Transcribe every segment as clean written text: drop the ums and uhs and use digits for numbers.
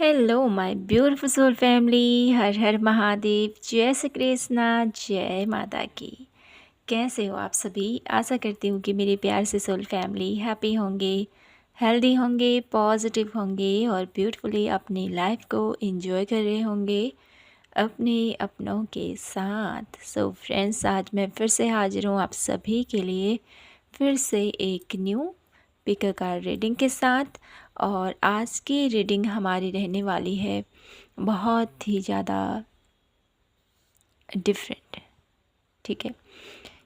Hello my beautiful soul family, हर हर महादेव, जय श्री कृष्णा, जय माता की। कैसे हो आप सभी? आशा करती हूँ कि मेरे प्यार से सोल फैमिली हैप्पी होंगे, हेल्दी होंगे, पॉजिटिव होंगे और ब्यूटीफुली अपनी लाइफ को एंजॉय कर रहे होंगे अपने अपनों के साथ। सो फ्रेंड्स, आज मैं फिर से हाजिर हूँ आप सभी के लिए फिर से एक न्यू पिक कार्ड रीडिंग के साथ। और आज की रीडिंग हमारी रहने वाली है बहुत ही ज़्यादा डिफरेंट, ठीक है,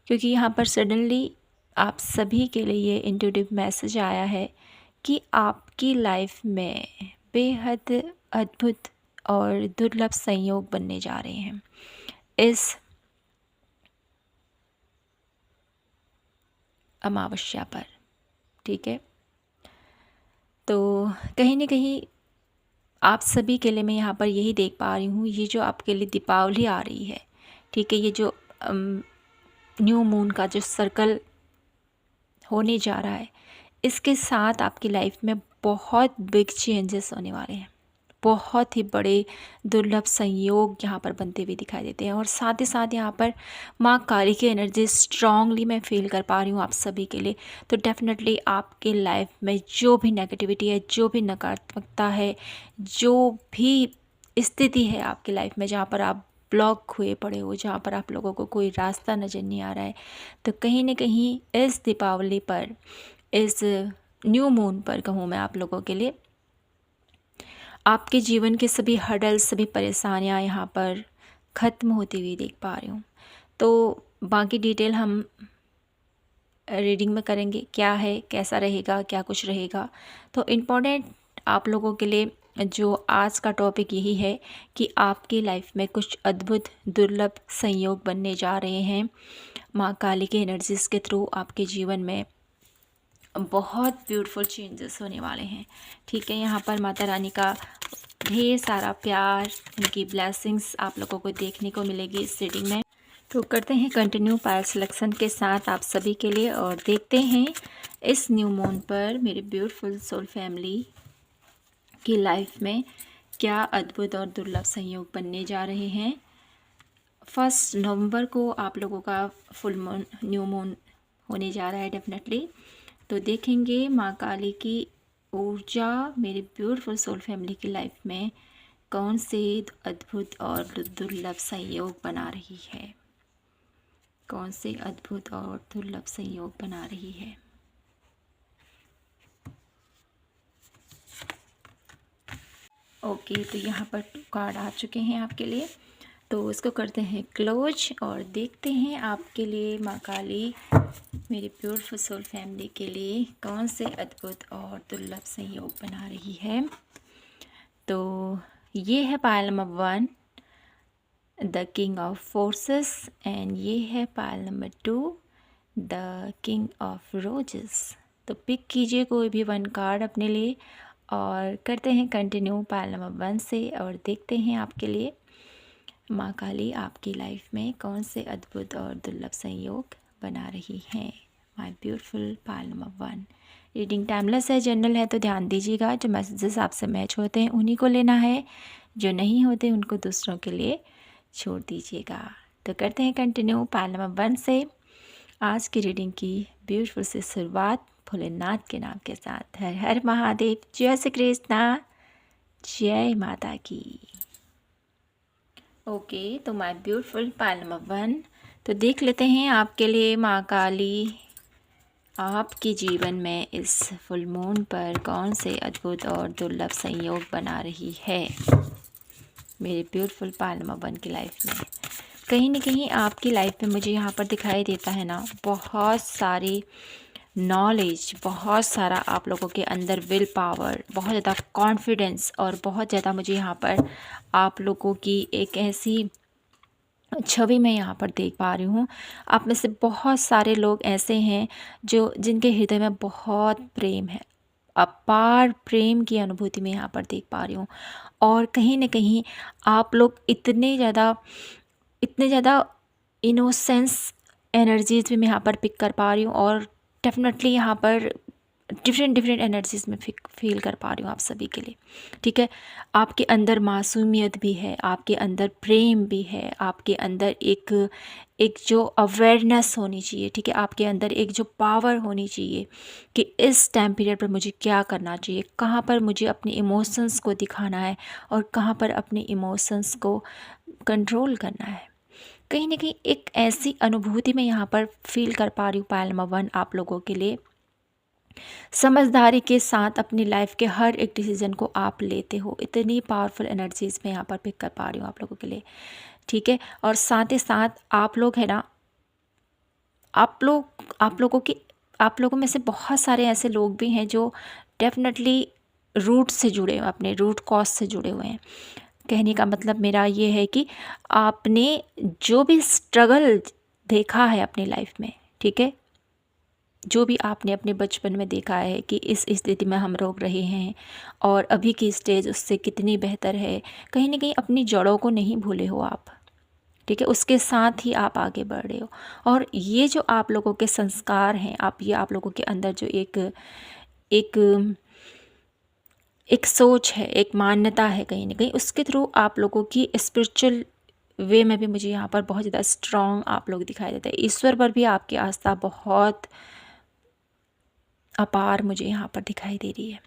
क्योंकि यहाँ पर सडनली आप सभी के लिए ये इंट्यूटिव मैसेज आया है कि आपकी लाइफ में बेहद अद्भुत और दुर्लभ संयोग बनने जा रहे हैं इस अमावस्या पर, ठीक है। तो कहीं ना कहीं आप सभी के लिए मैं यहाँ पर यही देख पा रही हूँ, ये जो आपके लिए दीपावली आ रही है, ठीक है, ये जो न्यू मून का जो सर्कल होने जा रहा है, इसके साथ आपकी लाइफ में बहुत बिग चेंजेस होने वाले हैं। बहुत ही बड़े दुर्लभ संयोग यहाँ पर बनते हुए दिखाई देते हैं और साथ ही साथ यहाँ पर माँ काली की एनर्जी स्ट्रांगली मैं फील कर पा रही हूँ आप सभी के लिए। तो डेफिनेटली आपके लाइफ में जो भी नेगेटिविटी है, जो भी नकारात्मकता है, जो भी स्थिति है आपकी लाइफ में जहाँ पर आप ब्लॉक हुए पड़े हो, जहाँ पर आप लोगों को कोई रास्ता नज़र नहीं आ रहा है, तो कहीं ना कहीं इस दीपावली पर, इस न्यू मून पर कहूँ मैं आप लोगों के लिए, आपके जीवन के सभी हर्डल्स, सभी परेशानियां यहाँ पर ख़त्म होती हुई देख पा रही हूँ। तो बाकी डिटेल हम रीडिंग में करेंगे, क्या है, कैसा रहेगा, क्या कुछ रहेगा। तो इम्पोर्टेंट आप लोगों के लिए जो आज का टॉपिक यही है कि आपकी लाइफ में कुछ अद्भुत दुर्लभ संयोग बनने जा रहे हैं माँ काली के एनर्जीज़ के थ्रू। आपके जीवन में बहुत ब्यूटीफुल चेंजेस होने वाले हैं, ठीक है। यहाँ पर माता रानी का ढेर सारा प्यार, उनकी ब्लेसिंग्स आप लोगों को देखने को मिलेगी इस रीडिंग में। तो करते हैं कंटिन्यू पायल सिलेक्शन के साथ आप सभी के लिए और देखते हैं इस न्यू मून पर मेरे ब्यूटीफुल सोल फैमिली की लाइफ में क्या अद्भुत और दुर्लभ संयोग बनने जा रहे हैं। 1 नवंबर को आप लोगों का फुल मून, न्यू मून होने जा रहा है डेफिनेटली। तो देखेंगे माँ काली की ऊर्जा मेरी ब्यूटीफुल सोल फैमिली की लाइफ में कौन से अद्भुत और दुर्लभ संयोग बना रही है, कौन से अद्भुत और दुर्लभ संयोग बना रही है। ओके, तो यहाँ पर 2 कार्ड आ चुके हैं आपके लिए, तो इसको करते हैं क्लोज और देखते हैं आपके लिए माँ काली मेरी ब्यूटीफुल सोल फैमिली के लिए कौन से अद्भुत और दुर्लभ संयोग बना रही है। तो ये है pile number 1, the king of forces, and ये है पायल number 2, the king of roses. तो पिक कीजिए कोई भी 1 कार्ड अपने लिए और करते हैं कंटिन्यू पायल नंबर 1 से और देखते हैं आपके लिए माँ काली आपकी लाइफ में कौन से अद्भुत और दुर्लभ संयोग बना रही हैं। My beautiful pile number 1। Reading timeless है, जनरल है, तो ध्यान दीजिएगा। जो मैसेजेस आपसे मैच होते हैं उन्हीं को लेना है, जो नहीं होते उनको दूसरों के लिए छोड़ दीजिएगा। तो करते हैं कंटिन्यू पायल नंबर 1 से आज की रीडिंग की ब्यूटीफुल से शुरुआत भोलेनाथ के नाम के साथ। हर हर महादेव, जय श्री कृष्णा, जय माता की। ओके, तो माय ब्यूटीफुल पायल नंबर 1, तो देख लेते हैं आपके लिए माँ काली आपके जीवन में इस फुल मून पर कौन से अद्भुत और दुर्लभ संयोग बना रही है मेरे ब्यूटीफुल पायल नंबर 1 की लाइफ में। कहीं ना कहीं आपकी लाइफ में मुझे यहाँ पर दिखाई देता है ना, बहुत सारी नॉलेज, बहुत सारा आप लोगों के अंदर विल पावर, बहुत ज़्यादा कॉन्फिडेंस और बहुत ज़्यादा मुझे यहाँ पर आप लोगों की एक ऐसी छवि मैं यहाँ पर देख पा रही हूँ। आप में से बहुत सारे लोग ऐसे हैं जो जिनके हृदय में बहुत प्रेम है, अपार प्रेम की अनुभूति मैं यहाँ पर देख पा रही हूँ। और कहीं ना कहीं आप लोग इतने ज़्यादा इनोसेंस एनर्जीज भी मैं यहाँ पर पिक कर पा रही हूँ और डेफिनेटली यहाँ पर डिफरेंट डिफरेंट एनर्जीज में फील कर पा रही हूँ आप सभी के लिए, ठीक है। आपके अंदर मासूमियत भी है, आपके अंदर प्रेम भी है, आपके अंदर एक एक जो अवेयरनेस होनी चाहिए, ठीक है। आपके अंदर एक जो पावर होनी चाहिए कि इस टाइम पीरियड पर मुझे क्या करना चाहिए, कहाँ पर मुझे अपने इमोशंस को दिखाना है और कहाँ पर अपने इमोशंस को कंट्रोल करना है। कहीं ना कहीं एक ऐसी अनुभूति मैं यहाँ पर फील कर पा रही हूँ पायल नंबर 1 आप लोगों के लिए। समझदारी के साथ अपनी लाइफ के हर एक डिसीजन को आप लेते हो, इतनी पावरफुल एनर्जीज मैं यहाँ पर पिक कर पा रही हूँ आप लोगों के लिए, ठीक है। और साथ ही साथ आप लोग है ना, आप लोगों में से बहुत सारे ऐसे लोग भी हैं जो डेफिनेटली रूट से जुड़े हुए, अपने रूट कॉज से जुड़े हुए हैं। कहने का मतलब मेरा ये है कि आपने जो भी स्ट्रगल देखा है अपनी लाइफ में, ठीक है, जो भी आपने अपने बचपन में देखा है कि इस स्थिति में हम लोग रहे हैं और अभी की स्टेज उससे कितनी बेहतर है, कहीं ना कहीं अपनी जड़ों को नहीं भूले हो आप, ठीक है। उसके साथ ही आप आगे बढ़ रहे हो। और ये जो आप लोगों के संस्कार हैं, आप लोगों के अंदर जो एक एक एक सोच है, एक मान्यता है, कहीं ना कहीं उसके थ्रू आप लोगों की स्पिरिचुअल वे में भी मुझे यहाँ पर बहुत ज़्यादा स्ट्रॉन्ग आप लोग दिखाई देते हैं। ईश्वर पर भी आपकी आस्था बहुत अपार मुझे यहाँ पर दिखाई दे रही है।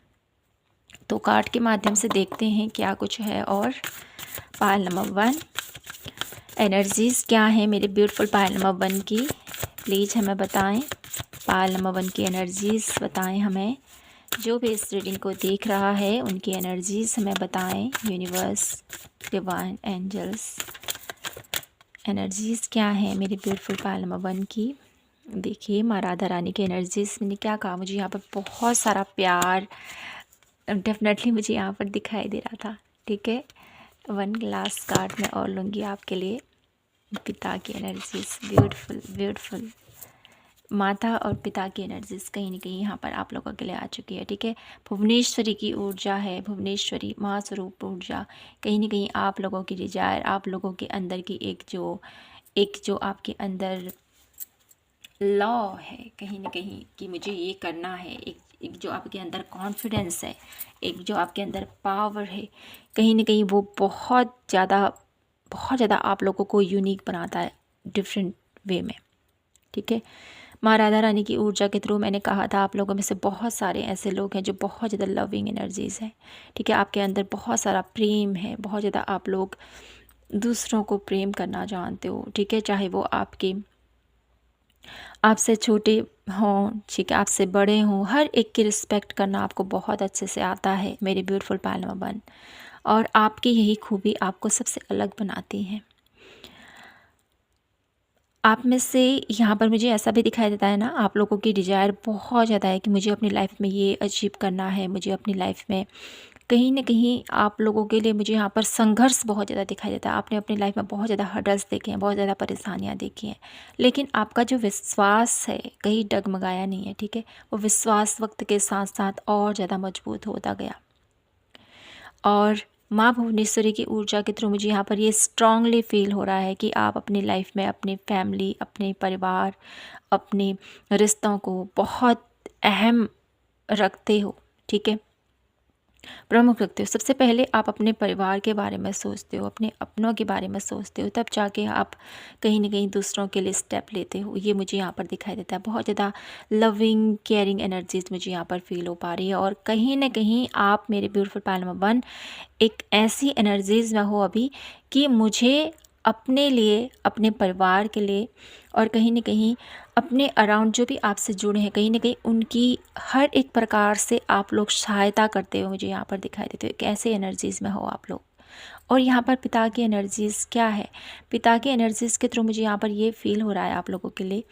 तो कार्ड के माध्यम से देखते हैं क्या कुछ है। और पायल नंबर 1 एनर्जीज़ क्या है मेरे ब्यूटीफुल पायल नंबर 1 की, प्लीज़ हमें बताएं। पायल नंबर 1 की एनर्जीज़ बताएं हमें, जो भी इस रीडिंग को देख रहा है उनकी एनर्जीज़ हमें बताएं। यूनिवर्स, डिवाइन एंजल्स, एनर्जीज़ क्या है मेरी ब्यूटीफुल पायल नंबर 1 की। देखिए माँ राधा रानी की एनर्जीज़, मैंने क्या कहा, मुझे यहाँ पर बहुत सारा प्यार डेफिनेटली मुझे यहाँ पर दिखाई दे रहा था, ठीक है। 1 लास्ट कार्ड मैं और लूँगी आपके लिए। पिता की एनर्जीज़, ब्यूटीफुल ब्यूटीफुल माता और पिता की एनर्जीज कहीं ना कहीं यहाँ पर आप लोगों के लिए आ चुकी है, ठीक है। भुवनेश्वरी की ऊर्जा है, भुवनेश्वरी माँ स्वरूप ऊर्जा, कहीं ना कहीं आप लोगों की डिजायर, आप लोगों के अंदर की एक जो आपके अंदर लॉ है कहीं ना कहीं कि मुझे ये करना है, एक जो आपके अंदर कॉन्फिडेंस है, एक जो आपके अंदर पावर है, कहीं ना कहीं वो बहुत ज़्यादा आप लोगों को यूनिक बनाता है डिफरेंट वे में, ठीक है। माँ राधा रानी की ऊर्जा के थ्रू मैंने कहा था आप लोगों में से बहुत सारे ऐसे लोग हैं जो बहुत ज़्यादा लविंग एनर्जीज़ हैं, ठीक है। आपके अंदर बहुत सारा प्रेम है, बहुत ज़्यादा आप लोग दूसरों को प्रेम करना जानते हो, ठीक है। चाहे वो आपसे छोटे हों, ठीक है, आपसे बड़े हों, हर एक की रिस्पेक्ट करना आपको बहुत अच्छे से आता है मेरे ब्यूटीफुल पायल नंबर 1। और आपकी यही खूबी आपको सबसे अलग बनाती है। आप में से यहाँ पर मुझे ऐसा भी दिखाई देता है ना, आप लोगों की डिज़ायर बहुत ज़्यादा है कि मुझे अपनी लाइफ में ये अचीव करना है, मुझे अपनी लाइफ में कहीं ना कहीं आप लोगों के लिए मुझे यहाँ पर संघर्ष बहुत ज़्यादा दिखाई देता है। आपने अपनी लाइफ में बहुत ज़्यादा हर्डल्स देखे हैं, बहुत ज़्यादा परेशानियाँ देखी हैं, लेकिन आपका जो विश्वास है कहीं डगमगाया नहीं है, ठीक है। वो विश्वास वक्त के साथ साथ और ज़्यादा मजबूत होता गया। और माँ भुवनेश्वरी की ऊर्जा के थ्रू मुझे यहाँ पर ये स्ट्रांगली फील हो रहा है कि आप अपनी लाइफ में अपनी फैमिली, अपने परिवार, अपने रिश्तों को बहुत अहम रखते हो, ठीक है, प्रमुख रखते हो। सबसे पहले आप अपने परिवार के बारे में सोचते हो, अपने अपनों के बारे में सोचते हो, तब जाके आप कहीं ना कहीं दूसरों के लिए स्टेप लेते हो। ये मुझे यहाँ पर दिखाई देता है। बहुत ज़्यादा लविंग केयरिंग एनर्जीज मुझे यहाँ पर फील हो पा रही है। और कहीं ना कहीं आप मेरे ब्यूटीफुल पायल नंबर 1 एक ऐसी एनर्जीज में हो अभी कि मुझे अपने लिए, अपने परिवार के लिए और कहीं न कहीं अपने अराउंड जो भी आपसे जुड़े हैं, कहीं न कहीं उनकी हर एक प्रकार से आप लोग सहायता करते हो, मुझे यहाँ पर दिखाई देते हो। कैसे एनर्जीज़ में हो आप लोग। और यहाँ पर पिता की एनर्जीज़ क्या है, पिता की एनर्जीज़ के थ्रू मुझे यहाँ पर ये फील हो रहा है आप लोगों के लिए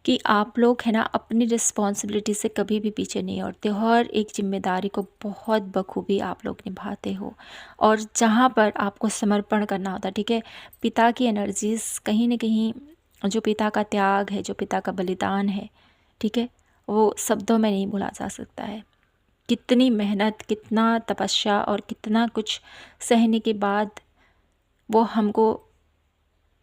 कि आप लोग है ना अपनी रिस्पॉन्सिबिलिटी से कभी भी पीछे नहीं हटते हो। हर एक जिम्मेदारी को बहुत बखूबी आप लोग निभाते हो और जहाँ पर आपको समर्पण करना होता है, ठीक है। पिता की एनर्जीज़ कहीं ना कहीं जो पिता का त्याग है, जो पिता का बलिदान है, ठीक है, वो शब्दों में नहीं भुला जा सकता है। कितनी मेहनत, कितना तपस्या और कितना कुछ सहने के बाद वो हमको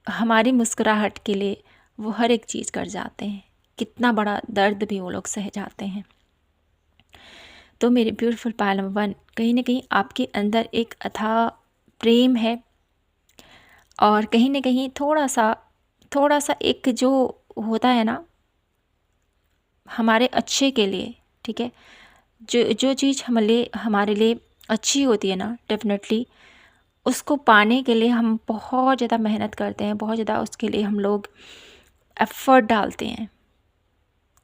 हमारी मुस्कुराहट के लिए वो हर एक चीज़ कर जाते हैं। कितना बड़ा दर्द भी वो लोग सह जाते हैं। तो मेरे ब्यूटीफुल पायल नंबर 1, कहीं ना कहीं आपके अंदर एक अथाह प्रेम है, और कहीं ना कहीं थोड़ा सा एक जो होता है ना हमारे अच्छे के लिए, ठीक है, जो चीज़ हमारे लिए अच्छी होती है ना, डेफिनेटली उसको पाने के लिए हम बहुत ज़्यादा मेहनत करते हैं, बहुत ज़्यादा उसके लिए हम लोग एफ़र्ट डालते हैं।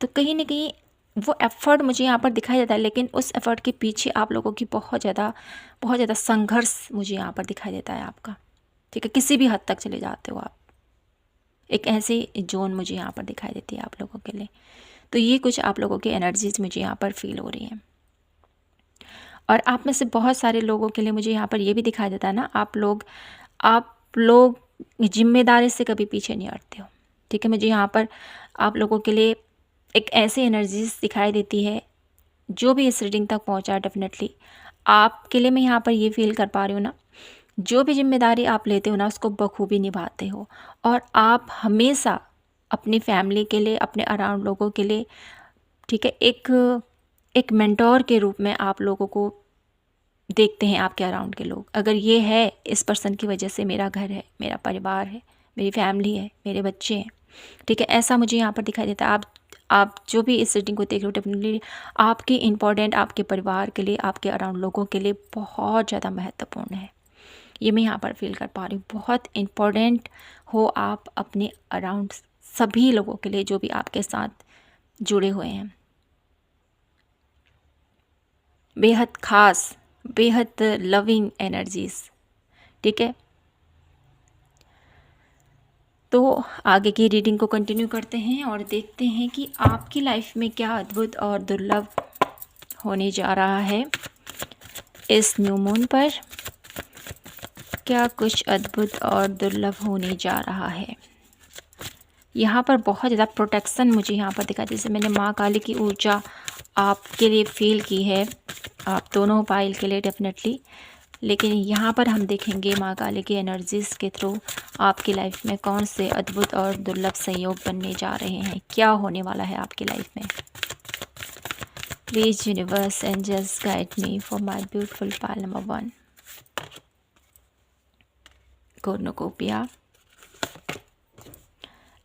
तो कहीं ना कहीं वो एफ़र्ट मुझे यहाँ पर दिखाई देता है, लेकिन उस एफ़र्ट के पीछे आप लोगों की बहुत ज़्यादा संघर्ष मुझे यहाँ पर दिखाई देता है आपका, ठीक है। किसी भी हद तक चले जाते हो आप, एक ऐसी जोन मुझे यहाँ पर दिखाई देती है आप लोगों के लिए। तो ये कुछ आप लोगों की एनर्जीज मुझे यहाँ पर फील हो रही हैं। और आप में से बहुत सारे लोगों के लिए मुझे यहाँ पर ये भी दिखाई देता है ना, आप लोग जिम्मेदारी से कभी पीछे नहीं हटते हो, ठीक है। मुझे यहाँ पर आप लोगों के लिए एक ऐसी एनर्जीज दिखाई देती है, जो भी इस रीडिंग तक पहुँचा, डेफिनेटली आपके लिए मैं यहाँ पर ये फील कर पा रही हूँ ना, जो भी जिम्मेदारी आप लेते हो ना उसको बखूबी निभाते हो, और आप हमेशा अपनी फैमिली के लिए, अपने अराउंड लोगों के लिए, ठीक है, एक मेंटोर के रूप में आप लोगों को देखते हैं आपके अराउंड के लोग। अगर ये है, इस पर्सन की वजह से मेरा घर है, मेरा परिवार है, मेरी फैमिली है, मेरे बच्चे हैं, ठीक है, ऐसा मुझे यहाँ पर दिखाई देता है। आप जो भी इस रीडिंग को देख रहे हो, डेफिनेटली आपकी इम्पोर्टेंट आपके परिवार के लिए, आपके अराउंड लोगों के लिए बहुत ज़्यादा महत्वपूर्ण है। ये मैं यहाँ पर फील कर पा रही हूँ। बहुत इम्पोर्टेंट हो आप अपने अराउंड सभी लोगों के लिए जो भी आपके साथ जुड़े हुए हैं। बेहद खास, बेहद लविंग एनर्जीज, ठीक है। तो आगे की रीडिंग को कंटिन्यू करते हैं और देखते हैं कि आपकी लाइफ में क्या अद्भुत और दुर्लभ होने जा रहा है इस न्यू मून पर। क्या कुछ अद्भुत और दुर्लभ होने जा रहा है। यहाँ पर बहुत ज़्यादा प्रोटेक्शन मुझे यहाँ पर दिखा, जैसे मैंने माँ काली की ऊर्जा आपके लिए फील की है, आप दोनों पाइल के लिए डेफिनेटली। लेकिन यहाँ पर हम देखेंगे माँ काली की एनर्जीज के थ्रू आपकी लाइफ में कौन से अद्भुत और दुर्लभ संयोग बनने जा रहे हैं, क्या होने वाला है आपकी लाइफ में। Please universe angels guide me for my beautiful pile number 1। cornucopia,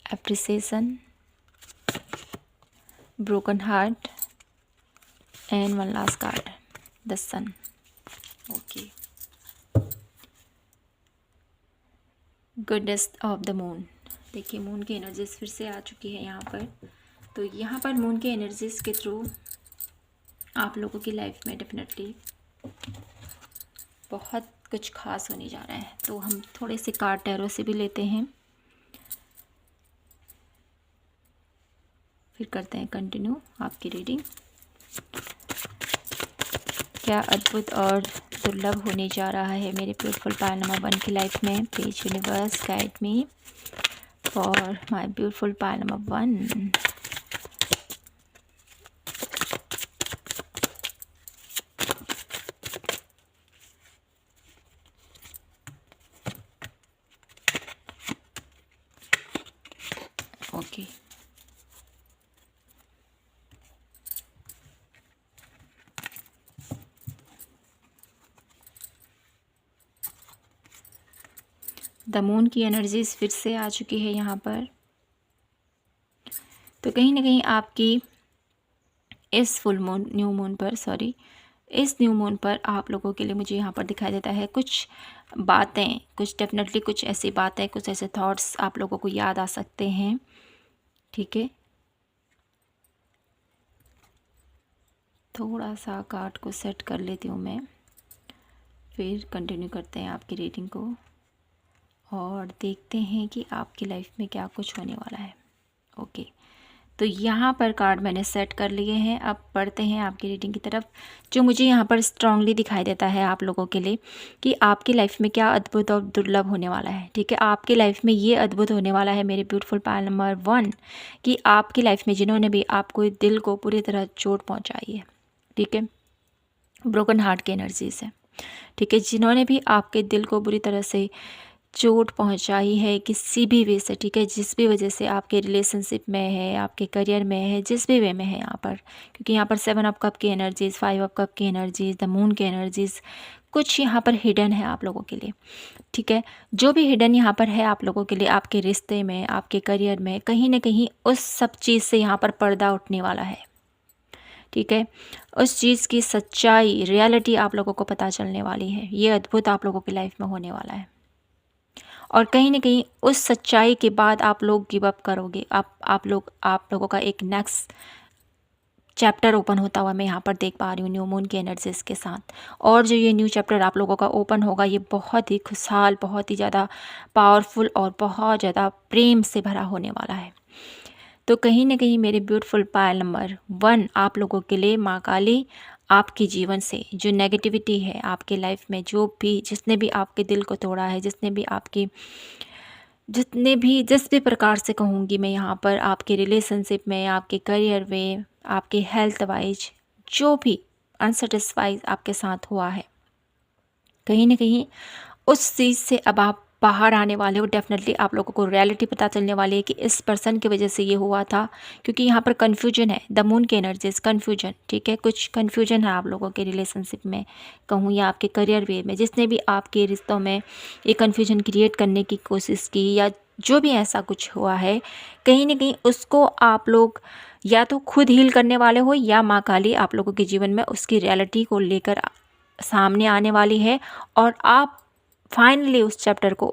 appreciation, broken heart, and one last card, the sun. Okay, goodness of the moon। देखिए मून की एनर्जीज फिर से आ चुकी है यहाँ पर। तो यहाँ पर मून के एनर्जीज के थ्रू आप लोगों की लाइफ में डेफिनेटली बहुत कुछ खास होने जा रहा है। तो हम थोड़े से कार्ड टैरो से भी लेते हैं, फिर करते हैं कंटिन्यू आपकी रीडिंग। क्या अद्भुत और दुर्लभ होने जा रहा है मेरे ब्यूटीफुल पाइल नंबर 1 की लाइफ में। Please universe guide me for my beautiful pile number 1। Okay, the moon की एनर्जीज फिर से आ चुकी है यहाँ पर। तो कहीं ना कहीं आपकी इस फुल मून इस न्यू मून पर आप लोगों के लिए मुझे यहाँ पर दिखाई देता है कुछ बातें, कुछ डेफिनेटली कुछ ऐसी बातें, कुछ ऐसे थॉट्स आप लोगों को याद आ सकते हैं, ठीक है। थोड़ा सा कार्ड को सेट कर लेती हूँ मैं, फिर कंटिन्यू करते हैं आपकी रीडिंग को और देखते हैं कि आपकी लाइफ में क्या कुछ होने वाला है। ओके, तो यहाँ पर कार्ड मैंने सेट कर लिए हैं। अब पढ़ते हैं आपकी रीडिंग की तरफ। जो मुझे यहाँ पर स्ट्रांगली दिखाई देता है आप लोगों के लिए कि आपकी लाइफ में क्या अद्भुत और दुर्लभ होने वाला है, ठीक है। आपकी लाइफ में ये अद्भुत होने वाला है मेरे ब्यूटीफुल पाइल नंबर 1 कि आपकी लाइफ में जिन्होंने भी आपको दिल को पूरी तरह चोट पहुँचाई है, ठीक है, ब्रोकन हार्ट की एनर्जीज है, ठीक है, जिन्होंने भी आपके दिल को बुरी तरह से चोट पहुंचाई है किसी भी वे से, ठीक है, जिस भी वजह से आपके रिलेशनशिप में है, आपके करियर में है, जिस भी वे में है यहाँ पर, क्योंकि यहाँ पर 7 ऑफ कप की एनर्जीज, 5 ऑफ कप की एनर्जीज, द मून की एनर्जीज कुछ यहाँ पर हिडन है आप लोगों के लिए, ठीक है। जो भी हिडन यहाँ पर है आप लोगों के लिए, आपके रिश्ते में, आपके करियर में, कहीं ना कहीं उस सब चीज़ से यहाँ पर पर्दा उठने वाला है, ठीक है। उस चीज़ की सच्चाई, रियलिटी आप लोगों को पता चलने वाली है। ये अद्भुत आप लोगों की लाइफ में होने वाला है। और कहीं ना कहीं उस सच्चाई के बाद आप लोग गिव अप करोगे। आप लोगों का एक नेक्स्ट चैप्टर ओपन होता हुआ मैं यहाँ पर देख पा रही हूँ न्यू मून की एनर्जीज के साथ। और जो ये न्यू चैप्टर आप लोगों का ओपन होगा, ये बहुत ही खुशहाल, बहुत ही ज़्यादा पावरफुल और बहुत ज़्यादा प्रेम से भरा होने वाला है। तो कहीं ना कहीं मेरे ब्यूटीफुल पायल नंबर 1 आप लोगों के लिए माँ काली आपके जीवन से जो नेगेटिविटी है आपके लाइफ में, जो भी जिसने भी आपके दिल को तोड़ा है, जिस भी प्रकार से कहूँगी मैं यहाँ पर, आपके रिलेशनशिप में, आपके करियर में, आपके हेल्थ वाइज जो भी अनसेटिस्फाइड आपके साथ हुआ है, कहीं ना कहीं उस चीज़ से अब आप बाहर आने वाले हो। डेफिनेटली आप लोगों को रियलिटी पता चलने वाली है कि इस पर्सन की वजह से ये हुआ था, क्योंकि यहाँ पर कन्फ्यूजन है, द मून की एनर्जीज कन्फ्यूजन, ठीक है। कुछ कन्फ्यूजन है आप लोगों के रिलेशनशिप में कहूँ, या आपके करियर वे में, जिसने भी आपके रिश्तों में ये कन्फ्यूजन क्रिएट करने की कोशिश की, या जो भी ऐसा कुछ हुआ है, कहीं ना कहीं उसको आप लोग या तो खुद हील करने वाले हो, या माँ काली आप लोगों के जीवन में उसकी रियलिटी को लेकर सामने आने वाली है। और आप फाइनली उस चैप्टर को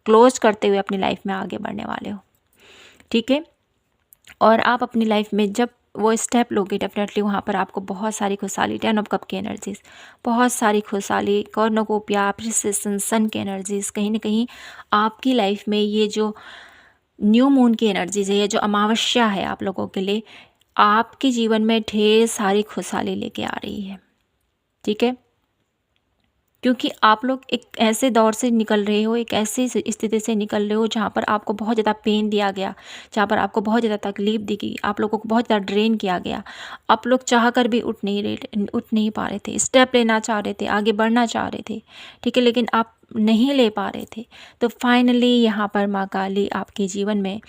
क्लोज करते हुए अपनी लाइफ में आगे बढ़ने वाले हो, ठीक है। और आप अपनी लाइफ में जब वो स्टेप लोगे, डेफिनेटली वहाँ पर आपको बहुत सारी खुशहाली, 10 ऑफ कप की एनर्जीज, बहुत सारी खुशहाली, कॉर्नोकोपिया, अप्रिसिएशन, सन की एनर्जीज, कहीं ना कहीं आपकी लाइफ में ये जो न्यू मून की एनर्जीज है, ये जो अमावस्या है आप लोगों के लिए, आपके जीवन में ढेर सारी खुशहाली लेके आ रही है, ठीक है। क्योंकि आप लोग एक ऐसे दौर से निकल रहे हो, एक ऐसी स्थिति से निकल रहे हो जहाँ पर आपको बहुत ज़्यादा पेन दिया गया, जहाँ पर आपको बहुत ज़्यादा तकलीफ दी गई, आप लोगों को बहुत ज़्यादा ड्रेन किया गया। आप लोग चाह कर भी उठ नहीं पा रहे थे, स्टेप लेना चाह रहे थे, आगे बढ़ना चाह रहे थे, ठीक है, लेकिन आप नहीं ले पा रहे थे। तो फाइनली यहाँ पर माँ काली आपके जीवन में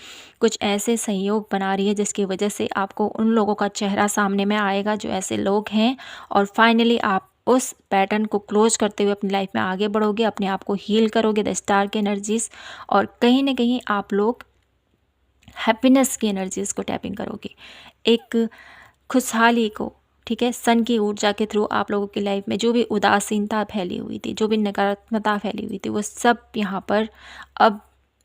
कुछ ऐसे संयोग बना रही है जिसकी वजह से आपको उन लोगों का चेहरा सामने में आएगा जो ऐसे लोग हैं, और फाइनली आप उस पैटर्न को क्लोज करते हुए अपनी लाइफ में आगे बढ़ोगे, अपने आप को हील करोगे, द स्टार की एनर्जीज, और कहीं ना कहीं आप लोग हैप्पीनेस की एनर्जीज को टैपिंग करोगे, एक खुशहाली को, ठीक है। सन की ऊर्जा के थ्रू आप लोगों की लाइफ में जो भी उदासीनता फैली हुई थी, जो भी नकारात्मकता फैली हुई थी, वो सब यहाँ पर अब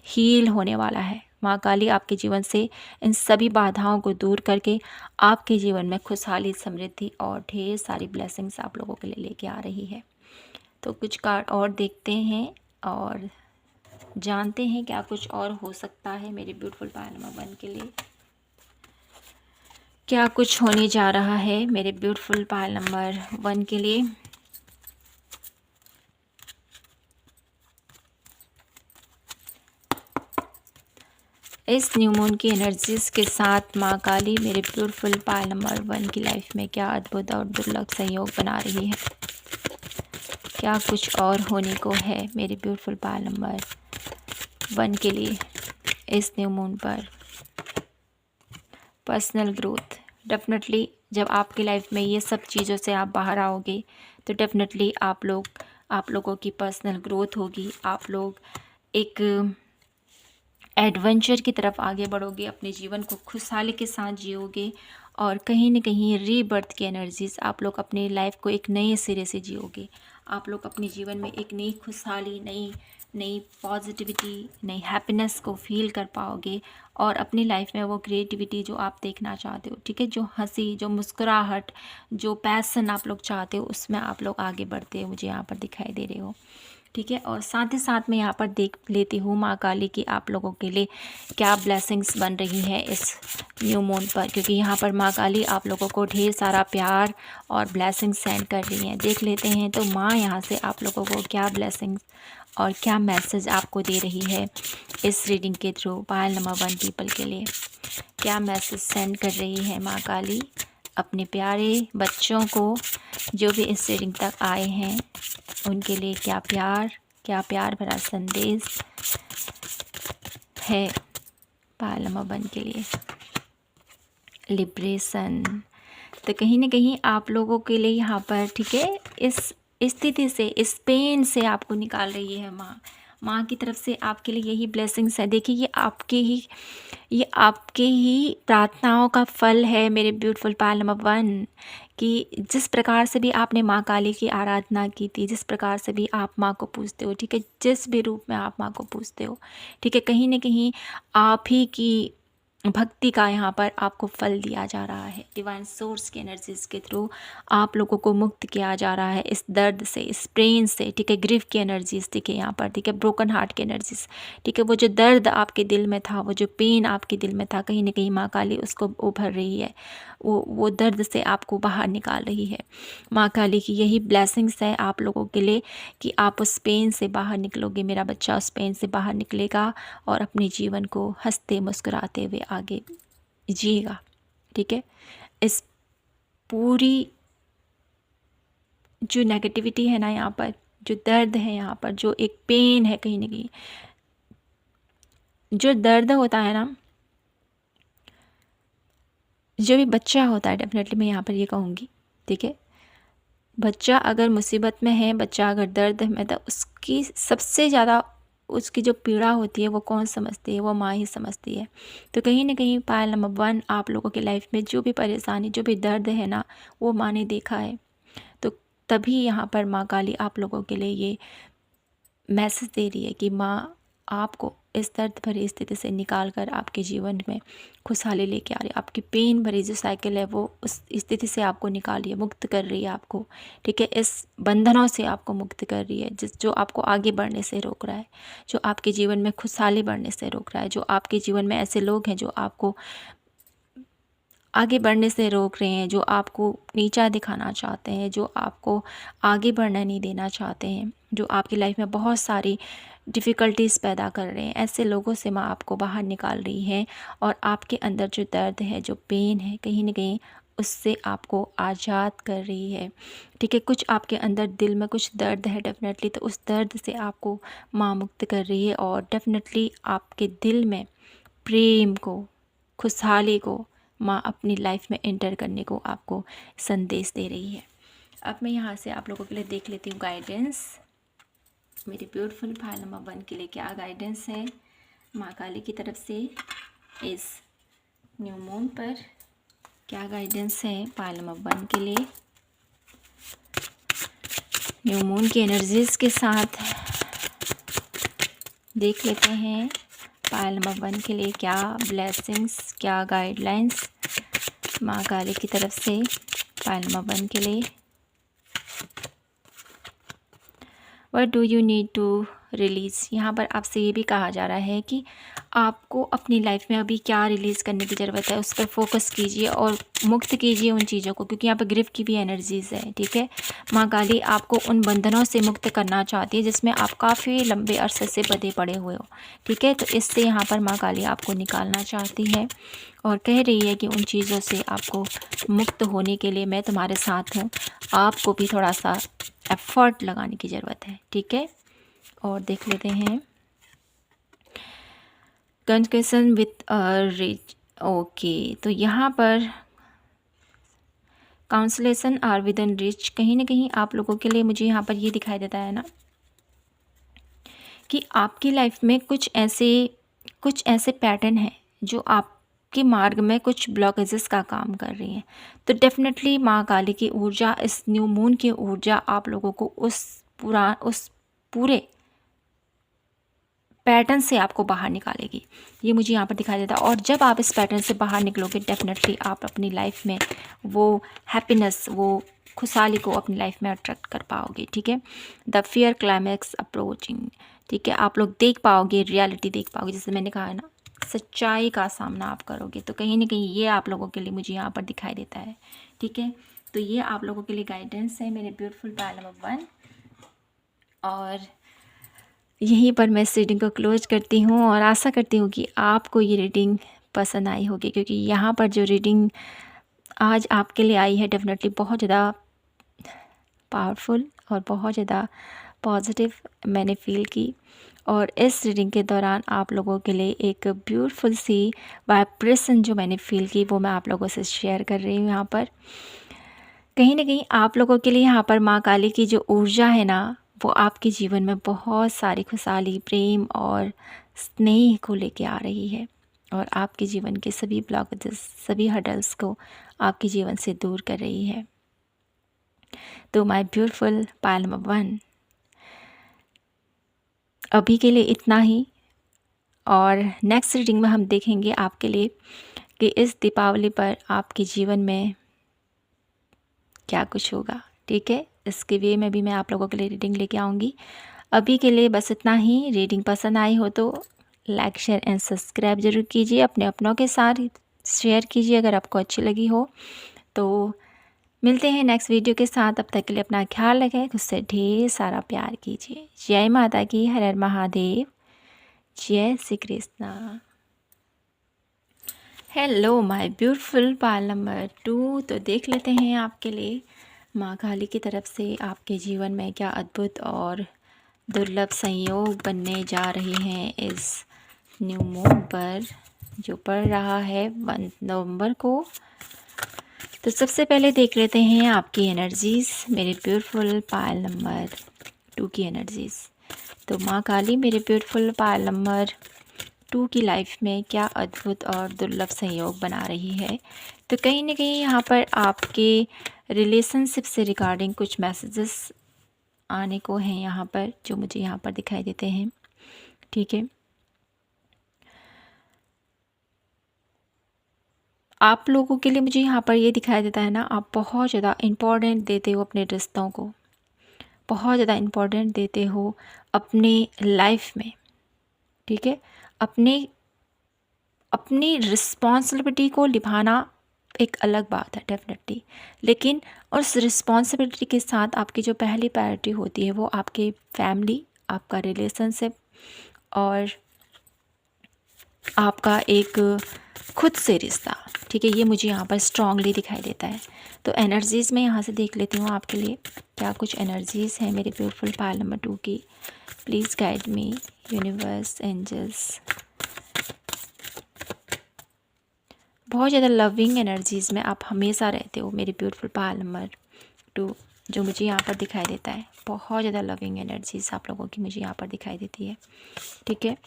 हील होने वाला है। माँ काली आपके जीवन से इन सभी बाधाओं को दूर करके आपके जीवन में खुशहाली, समृद्धि और ढेर सारी ब्लेसिंग्स आप लोगों के लिए लेके आ रही है। तो कुछ कार्ड और देखते हैं और जानते हैं क्या कुछ और हो सकता है मेरे ब्यूटीफुल पायल नंबर 1 के लिए। क्या कुछ होने जा रहा है मेरे ब्यूटीफुल पायल नंबर 1 के लिए। इस न्यू मून की एनर्जीज के साथ माँ काली मेरे ब्यूटीफुल पायल नंबर 1 की लाइफ में क्या अद्भुत और दुर्लभ सहयोग बना रही है। क्या कुछ और होने को है मेरे ब्यूटीफुल पायल नंबर 1 के लिए इस न्यू मून पर। पर्सनल ग्रोथ, डेफिनेटली जब आपकी लाइफ में ये सब चीज़ों से आप बाहर आओगे तो डेफिनेटली आप लोगों की पर्सनल ग्रोथ होगी। आप लोग एक एडवेंचर की तरफ आगे बढ़ोगे, अपने जीवन को खुशहाली के साथ जियोगे, और कहीं ना कहीं रीबर्थ की एनर्जीज, आप लोग अपनी लाइफ को एक नए सिरे से जियोगे। आप लोग अपने जीवन में एक नई खुशहाली, नई पॉजिटिविटी, नई हैप्पीनेस को फील कर पाओगे, और अपनी लाइफ में वो क्रिएटिविटी जो आप देखना चाहते हो, ठीक है, जो हंसी, जो मुस्कुराहट, जो पैसन आप लोग चाहते हो, उसमें आप लोग आगे बढ़ते हो, मुझे यहाँ पर दिखाई दे रहे हो, ठीक है। और साथ ही साथ मैं यहाँ पर देख लेती हूँ माँ काली की आप लोगों के लिए क्या ब्लेसिंग्स बन रही है इस न्यू मून पर, क्योंकि यहाँ पर माँ काली आप लोगों को ढेर सारा प्यार और ब्लेसिंग्स सेंड कर रही हैं। देख लेते हैं तो माँ यहाँ से आप लोगों को क्या ब्लेसिंग्स और क्या मैसेज आपको दे रही है इस रीडिंग के थ्रू। पायल नंबर 1 पीपल के लिए क्या मैसेज सेंड कर रही है माँ काली अपने प्यारे बच्चों को, जो भी इस रीडिंग तक आए हैं उनके लिए क्या प्यार भरा संदेश है पायल नंबर 1 के लिए, लिब्रेशन। तो कहीं ना कहीं आप लोगों के लिए यहाँ पर, ठीक है, इस स्थिति से, इस पेन से आपको निकाल रही है माँ की तरफ से आपके लिए यही ब्लेसिंग्स है। देखिए ये आपके ही प्रार्थनाओं का फल है मेरे ब्यूटीफुल पायल नंबर 1, कि जिस प्रकार से भी आपने माँ काली की आराधना की थी, जिस प्रकार से भी आप माँ को पूजते हो, ठीक है, जिस भी रूप में आप माँ को पूजते हो, ठीक है, कहीं ना कहीं आप ही की भक्ति का यहाँ पर आपको फल दिया जा रहा है। डिवाइन सोर्स की एनर्जीज के थ्रू आप लोगों को मुक्त किया जा रहा है इस दर्द से, इस पेन से, ठीक है, ग्रीफ की एनर्जीज, ठीक है, यहाँ पर, ठीक है, ब्रोकन हार्ट की एनर्जीज, ठीक है, वो जो दर्द आपके दिल में था, वो जो पेन आपके दिल में था, कहीं ना कहीं माँ काली उसको उभर रही है, वो दर्द से आपको बाहर निकाल रही है। माँ काली की यही ब्लेसिंग्स है आप लोगों के लिए कि आप उस पेन से बाहर निकलोगे, मेरा बच्चा उस पेन से बाहर निकलेगा और अपने जीवन को हंसते मुस्कुराते हुए आगे जिएगा, ठीक है। इस पूरी जो नेगेटिविटी है ना यहाँ पर, जो दर्द है यहाँ पर, जो एक पेन है, कहीं ना कहीं जो दर्द होता है ना, जो भी बच्चा होता है, डेफिनेटली मैं यहाँ पर ये कहूँगी, ठीक है, बच्चा अगर मुसीबत में है, बच्चा अगर दर्द में, तो उसकी सबसे ज़्यादा उसकी जो पीड़ा होती है वो कौन समझती है? वो माँ ही समझती है। तो कहीं ना कहीं पायल नंबर 1 आप लोगों की लाइफ में जो भी परेशानी, जो भी दर्द है ना, वो माँ ने देखा है। तो तभी यहाँ पर माँ काली आप लोगों के लिए ये मैसेज दे रही है कि माँ आपको इस दर्द भरी स्थिति से निकाल कर आपके जीवन में खुशहाली लेके आ रही है। आपकी पेन भरी जो साइकिल है वो उस स्थिति से आपको निकाल रही है, मुक्त कर रही है आपको, ठीक है, इस बंधनों से आपको मुक्त कर रही है, जो आपको आगे बढ़ने से रोक रहा है, जो आपके जीवन में खुशहाली बढ़ने से रोक रहा है, जो आपके जीवन में ऐसे लोग हैं जो आपको आगे बढ़ने से रोक रहे हैं, जो आपको नीचा दिखाना चाहते हैं, जो आपको आगे बढ़ना नहीं देना चाहते हैं, जो आपकी लाइफ में बहुत सारी डिफ़िकल्टीज़ पैदा कर रहे हैं, ऐसे लोगों से माँ आपको बाहर निकाल रही है और आपके अंदर जो दर्द है, जो पेन है, कहीं ना कहीं उससे आपको आज़ाद कर रही है, ठीक है। कुछ आपके अंदर दिल में कुछ दर्द है डेफिनेटली, तो उस दर्द से आपको माँ मुक्त कर रही है और डेफिनेटली आपके दिल में प्रेम को, खुशहाली को माँ अपनी लाइफ में एंटर करने को आपको संदेश दे रही है। अब मैं यहाँ से आप लोगों के लिए देख लेती हूँ गाइडेंस, मेरे ब्यूटीफुल पायल नंबर 1 के लिए क्या गाइडेंस है माँ काली की तरफ से इस न्यू मून पर। क्या गाइडेंस है पायल नंबर 1 के लिए न्यू मून की एनर्जीज के साथ। देख लेते हैं पायल नंबर 1 के लिए क्या ब्लेसिंग्स, क्या गाइडलाइंस माँ काली की तरफ से पायल नंबर 1 के लिए। What do you need to release, यहाँ पर आपसे ये भी कहा जा रहा है कि आपको अपनी लाइफ में अभी क्या रिलीज़ करने की ज़रूरत है, उस पर फोकस कीजिए और मुक्त कीजिए उन चीज़ों को, क्योंकि यहाँ पर ग्रिफ की भी एनर्जीज़ है, ठीक है। माँ काली आपको उन बंधनों से मुक्त करना चाहती है जिसमें आप काफ़ी लंबे अरसे से बंधे पड़े हुए हो, ठीक है। तो इससे यहाँ पर माँ काली आपको निकालना चाहती है और कह रही है कि उन चीज़ों से आपको मुक्त होने के लिए मैं तुम्हारे साथ हूँ, आपको भी थोड़ा सा एफर्ट लगाने की ज़रूरत है, ठीक है। और देख लेते हैं कन्वर्सेशन विथ रिच, ओके, तो यहाँ पर काउंसलेशन आर विद इन रिच, कहीं ना कहीं आप लोगों के लिए मुझे यहाँ पर ये दिखाई देता है ना कि आपकी लाइफ में कुछ ऐसे पैटर्न हैं जो आपके मार्ग में कुछ ब्लॉकेजेस का काम कर रही हैं। तो डेफिनेटली माँ काली की ऊर्जा, इस न्यू मून की ऊर्जा आप लोगों को उस पूरे पैटर्न से आपको बाहर निकालेगी, ये मुझे यहाँ पर दिखाई देता है। और जब आप इस पैटर्न से बाहर निकलोगे डेफिनेटली आप अपनी लाइफ में वो हैप्पीनेस, वो खुशहाली को अपनी लाइफ में अट्रैक्ट कर पाओगे, ठीक है। द फियर क्लाइमैक्स अप्रोचिंग, ठीक है, आप लोग देख पाओगे, रियलिटी देख पाओगे, जैसे मैंने कहा है ना, सच्चाई का सामना आप करोगे। तो कहीं ना कहीं ये आप लोगों के लिए मुझे यहाँ पर दिखाई देता है, ठीक है। तो ये आप लोगों के लिए गाइडेंस है मेरे ब्यूटीफुल पायल नंबर 1। और यहीं पर मैं इस रीडिंग को क्लोज करती हूँ और आशा करती हूँ कि आपको ये रीडिंग पसंद आई होगी, क्योंकि यहाँ पर जो रीडिंग आज आपके लिए आई है डेफिनेटली बहुत ज़्यादा पावरफुल और बहुत ज़्यादा पॉजिटिव मैंने फ़ील की। और इस रीडिंग के दौरान आप लोगों के लिए एक ब्यूटीफुल सी वाइब्रेशन जो मैंने फ़ील की वो मैं आप लोगों से शेयर कर रही हूँ यहाँ पर। कहीं ना कहीं आप लोगों के लिए यहाँ पर माँ काली की जो ऊर्जा है ना, वो आपके जीवन में बहुत सारी खुशहाली, प्रेम और स्नेह को लेके आ रही है और आपके जीवन के सभी ब्लॉकेजेस, सभी हर्डल्स को आपके जीवन से दूर कर रही है। तो माय ब्यूटीफुल पायल नंबर 1, अभी के लिए इतना ही। और नेक्स्ट रीडिंग में हम देखेंगे आपके लिए कि इस दीपावली पर आपके जीवन में क्या कुछ होगा। ठीक है, इसके वे में भी मैं आप लोगों के लिए रीडिंग लेके आऊँगी। अभी के लिए बस इतना ही। रीडिंग पसंद आई हो तो लाइक, शेयर एंड सब्सक्राइब ज़रूर कीजिए, अपने अपनों के साथ शेयर कीजिए अगर आपको अच्छी लगी हो। तो मिलते हैं नेक्स्ट वीडियो के साथ, तब तक के लिए अपना ख्याल रखें, खुद से ढेर सारा प्यार कीजिए। जय माता की, हर हर महादेव, जय Shri Krishna. Hello my beautiful Payal number 2, तो देख लेते हैं आपके लिए माँ काली की तरफ से आपके जीवन में क्या अद्भुत और दुर्लभ संयोग बनने जा रहे हैं इस न्यू मून पर जो पड़ रहा है 1 नवंबर को। तो सबसे पहले देख लेते हैं आपकी एनर्जीज़, मेरे ब्यूटीफुल पायल नंबर 2 की एनर्जीज़। तो माँ काली मेरे ब्यूटीफुल पायल नंबर 2 की लाइफ में क्या अद्भुत और दुर्लभ संयोग बना रही है। तो कहीं ना कहीं यहाँ पर आपके रिलेशनशिप से रिगार्डिंग कुछ मैसेजेस आने को हैं यहाँ पर, जो मुझे यहाँ पर दिखाई देते हैं। ठीक है, आप लोगों के लिए मुझे यहाँ पर ये दिखाई देता है ना, आप बहुत ज़्यादा इम्पोर्टेंट देते हो अपने रिश्तों को, बहुत ज़्यादा इम्पोर्टेंट देते हो अपने लाइफ में। ठीक है, अपनी रिस्पॉन्सिबिलिटी को निभाना एक अलग बात है डेफिनेटली, लेकिन उस रिस्पॉन्सिबिलिटी के साथ आपकी जो पहली प्रायोरिटी होती है वो आपके फैमिली, आपका रिलेशनशिप और आपका एक खुद से रिश्ता। ठीक है, ये मुझे यहाँ पर स्ट्रांगली दिखाई देता है। तो एनर्जीज़ में यहाँ से देख लेती हूँ आपके लिए क्या कुछ एनर्जीज़ हैं मेरे ब्यूटीफुल पायल नंबर 2 की। Please guide me universe, angels. बहुत ज़्यादा लविंग एनर्जीज़ में आप हमेशा रहते हो मेरे ब्यूटीफुल पायल नंबर 2, जो मुझे यहाँ पर दिखाई देता है। बहुत ज़्यादा लविंग एनर्जीज़ आप लोगों की मुझे यहाँ पर दिखाई देती है। ठीक है,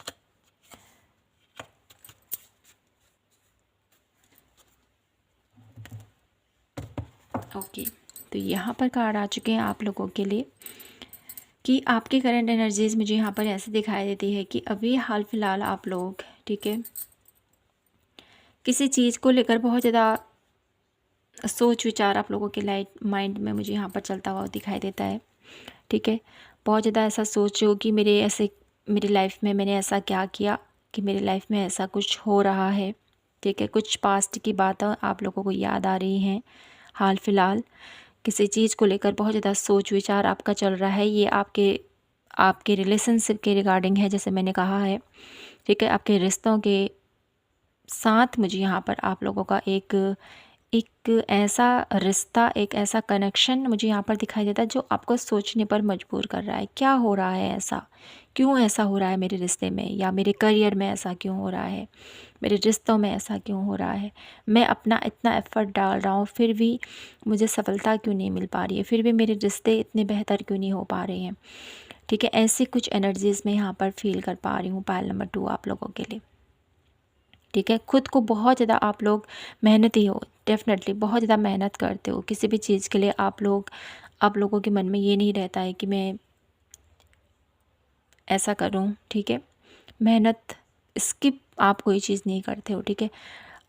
ओके। तो यहाँ पर कार्ड आ चुके हैं आप लोगों के लिए कि आपकी करंट एनर्जीज़ मुझे यहाँ पर ऐसे दिखाई देती है कि अभी हाल फिलहाल आप लोग, ठीक है, किसी चीज़ को लेकर बहुत ज़्यादा सोच विचार आप लोगों के माइंड में मुझे यहाँ पर चलता हुआ दिखाई देता है। ठीक है, बहुत ज़्यादा ऐसा सोचो कि मेरी लाइफ में मैंने ऐसा क्या किया कि मेरी लाइफ में ऐसा कुछ हो रहा है। ठीक है, कुछ पास्ट की बातें आप लोगों को याद आ रही हैं। हाल फिलहाल किसी चीज़ को लेकर बहुत ज़्यादा सोच विचार आपका चल रहा है। ये आपके रिलेशनशिप के रिगार्डिंग है, जैसे मैंने कहा है। ठीक है, आपके रिश्तों के साथ मुझे यहाँ पर आप लोगों का एक ऐसा रिश्ता, एक ऐसा कनेक्शन मुझे यहाँ पर दिखाई देता है जो आपको सोचने पर मजबूर कर रहा है। क्या हो रहा है ऐसा, क्यों ऐसा हो रहा है मेरे रिश्ते में, या मेरे करियर में ऐसा क्यों हो रहा है, मेरे रिश्तों में ऐसा क्यों हो रहा है। मैं अपना इतना एफ़र्ट डाल रहा हूँ फिर भी मुझे सफलता क्यों नहीं मिल पा रही है, फिर भी मेरे रिश्ते इतने बेहतर क्यों नहीं हो पा रहे हैं। ठीक है, ऐसी कुछ एनर्जीज़ में यहाँ पर फील कर पा रही हूँ पायल नंबर 2 आप लोगों के लिए। ठीक है, खुद को बहुत ज़्यादा आप लोग मेहनती हो, डेफिनेटली बहुत ज़्यादा मेहनत करते हो किसी भी चीज़ के लिए। आप लोगों के मन में ये नहीं रहता है कि मैं ऐसा करूं। ठीक है, मेहनत स्किप आप कोई चीज़ नहीं करते हो। ठीक है,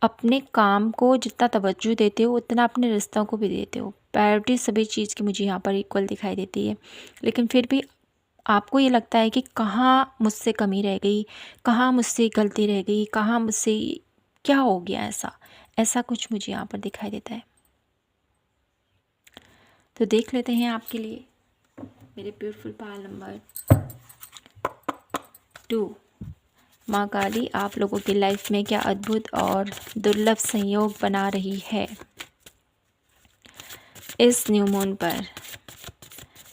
अपने काम को जितना तवज्जो देते हो उतना अपने रिश्तों को भी देते हो। प्रायोरिटी सभी चीज़ की मुझे यहाँ पर इक्वल दिखाई देती है, लेकिन फिर भी आपको ये लगता है कि कहाँ मुझसे कमी रह गई, कहाँ मुझसे गलती रह गई, कहाँ मुझसे क्या हो गया, ऐसा कुछ मुझे यहाँ पर दिखाई देता है। तो देख लेते हैं आपके लिए मेरे ब्यूटीफुल पायल नंबर 2, माँ काली आप लोगों की लाइफ में क्या अद्भुत और दुर्लभ संयोग बना रही है इस न्यू मून पर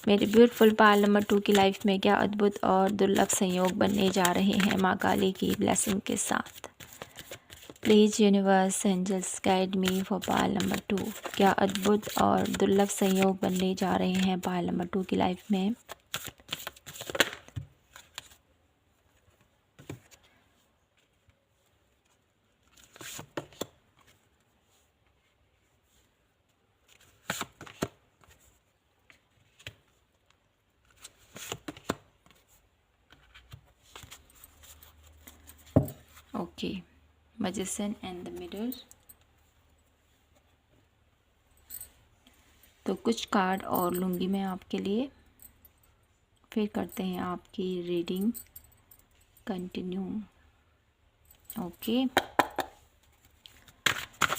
मेरे ब्यूटीफुल पायल नंबर 2 की लाइफ में क्या अद्भुत और दुर्लभ संयोग बनने जा रहे हैं माँ काली की ब्लेसिंग के साथ। Please universe angels guide me for pile number 2। क्या अद्भुत और दुर्लभ संयोग बनने जा रहे हैं पायल नंबर 2 की लाइफ में। Okay, magician and the mirror. तो कुछ कार्ड और लूँगी मैं आपके लिए, फिर करते हैं आपकी रीडिंग कंटिन्यू। ओके,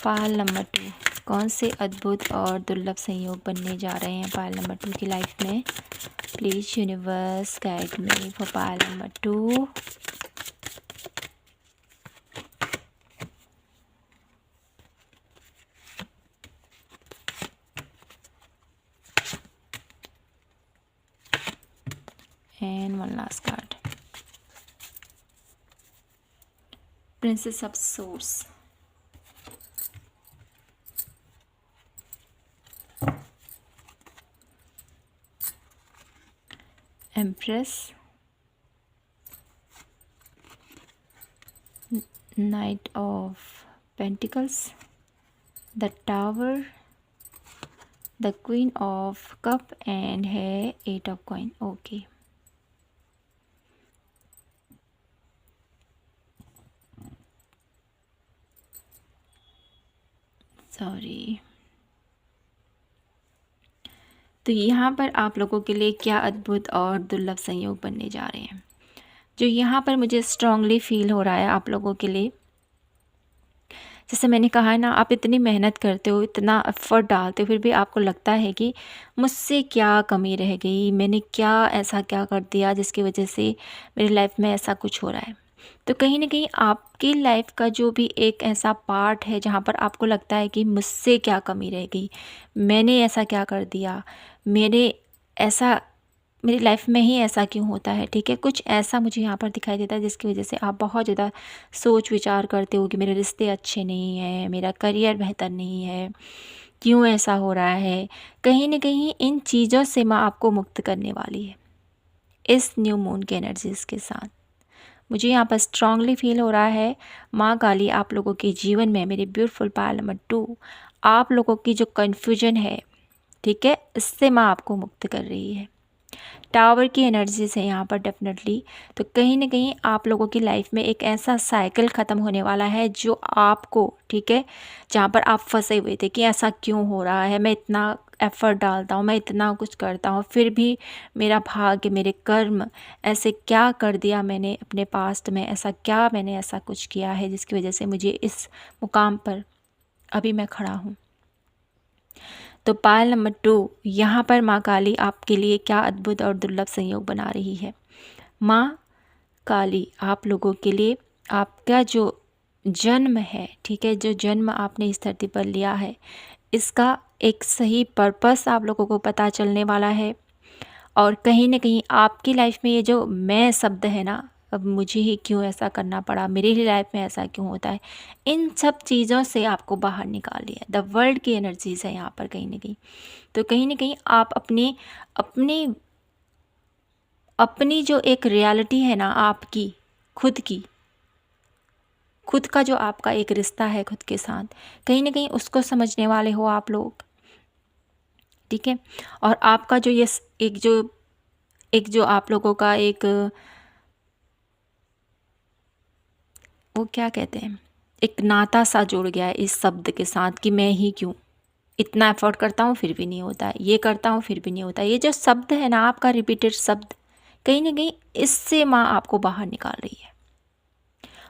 पायल नंबर 2, कौन से अद्भुत और दुर्लभ संयोग बनने जा रहे हैं पायल नंबर 2 की लाइफ में। Please universe guide me for pile number 2। And one last card, Princess of Swords, Empress, Knight of Pentacles, the Tower, the Queen of Cup and है 8 of Coin। Okay, sorry. तो यहाँ पर आप लोगों के लिए क्या अद्भुत और दुर्लभ संयोग बनने जा रहे हैं। जो यहाँ पर मुझे स्ट्रांगली फील हो रहा है आप लोगों के लिए, जैसे मैंने कहा है ना, आप इतनी मेहनत करते हो, इतना एफर्ट डालते हो, फिर भी आपको लगता है कि मुझसे क्या कमी रह गई, मैंने ऐसा क्या कर दिया जिसकी वजह से मेरी लाइफ में ऐसा कुछ हो रहा है। तो कहीं ना कहीं आपकी लाइफ का जो भी एक ऐसा पार्ट है जहाँ पर आपको लगता है कि मुझसे क्या कमी रह गई, मैंने ऐसा क्या कर दिया, मेरी लाइफ में ही ऐसा क्यों होता है। ठीक है, कुछ ऐसा मुझे यहाँ पर दिखाई देता है जिसकी वजह से आप बहुत ज़्यादा सोच विचार करते हो कि मेरे रिश्ते अच्छे नहीं हैं, मेरा करियर बेहतर नहीं है, क्यों ऐसा हो रहा है। कहीं ना कहीं इन चीज़ों से माँ आपको मुक्त करने वाली है इस न्यू मून के एनर्जीज़ के साथ। मुझे यहाँ पर स्ट्रांगली फील हो रहा है माँ काली आप लोगों के जीवन में, मेरे ब्यूटीफुल पायल नंबर 2, आप लोगों की जो कन्फ्यूजन है, ठीक है, इससे माँ आपको मुक्त कर रही है। टावर की एनर्जीज है यहाँ पर डेफिनेटली। तो कहीं ना कहीं आप लोगों की लाइफ में एक ऐसा साइकिल ख़त्म होने वाला है जो आपको, ठीक है, जहाँ पर आप फंसे हुए थे कि ऐसा क्यों हो रहा है, मैं इतना एफ़र्ट डालता हूँ, मैं इतना कुछ करता हूँ, फिर भी मेरा भाग्य, मेरे कर्म, ऐसे क्या कर दिया मैंने अपने पास्ट में, मैंने ऐसा कुछ किया है जिसकी वजह से मुझे इस मुकाम पर अभी मैं खड़ा हूँ। तो पायल नंबर 2, यहाँ पर माँ काली आपके लिए क्या अद्भुत और दुर्लभ संयोग बना रही है। माँ काली आप लोगों के लिए आपका जो जन्म है, ठीक है, जो जन्म आपने इस धरती पर लिया है, इसका एक सही पर्पस आप लोगों को पता चलने वाला है। और कहीं ना कहीं आपकी लाइफ में ये जो मैं शब्द है ना, अब मुझे ही क्यों ऐसा करना पड़ा, मेरी ही लाइफ में ऐसा क्यों होता है, इन सब चीज़ों से आपको बाहर निकाल लिया। द वर्ल्ड की एनर्जीज़ है यहाँ पर कहीं ना कहीं। तो कहीं ना कहीं आप अपनी अपनी अपनी जो एक रियलिटी है ना आपकी, खुद का जो आपका एक रिश्ता है खुद के साथ, कहीं ना कहीं उसको समझने वाले हो आप लोग, ठीक है। और आपका जो ये एक जो आप लोगों का एक, वो क्या कहते हैं, एक नाता सा जुड़ गया है इस शब्द के साथ कि मैं ही क्यों इतना एफर्ट करता हूँ फिर भी नहीं होता है, ये करता हूँ फिर भी नहीं होता है। ये जो शब्द है ना आपका रिपीटेड शब्द, कहीं ना कहीं इससे माँ आपको बाहर निकाल रही है।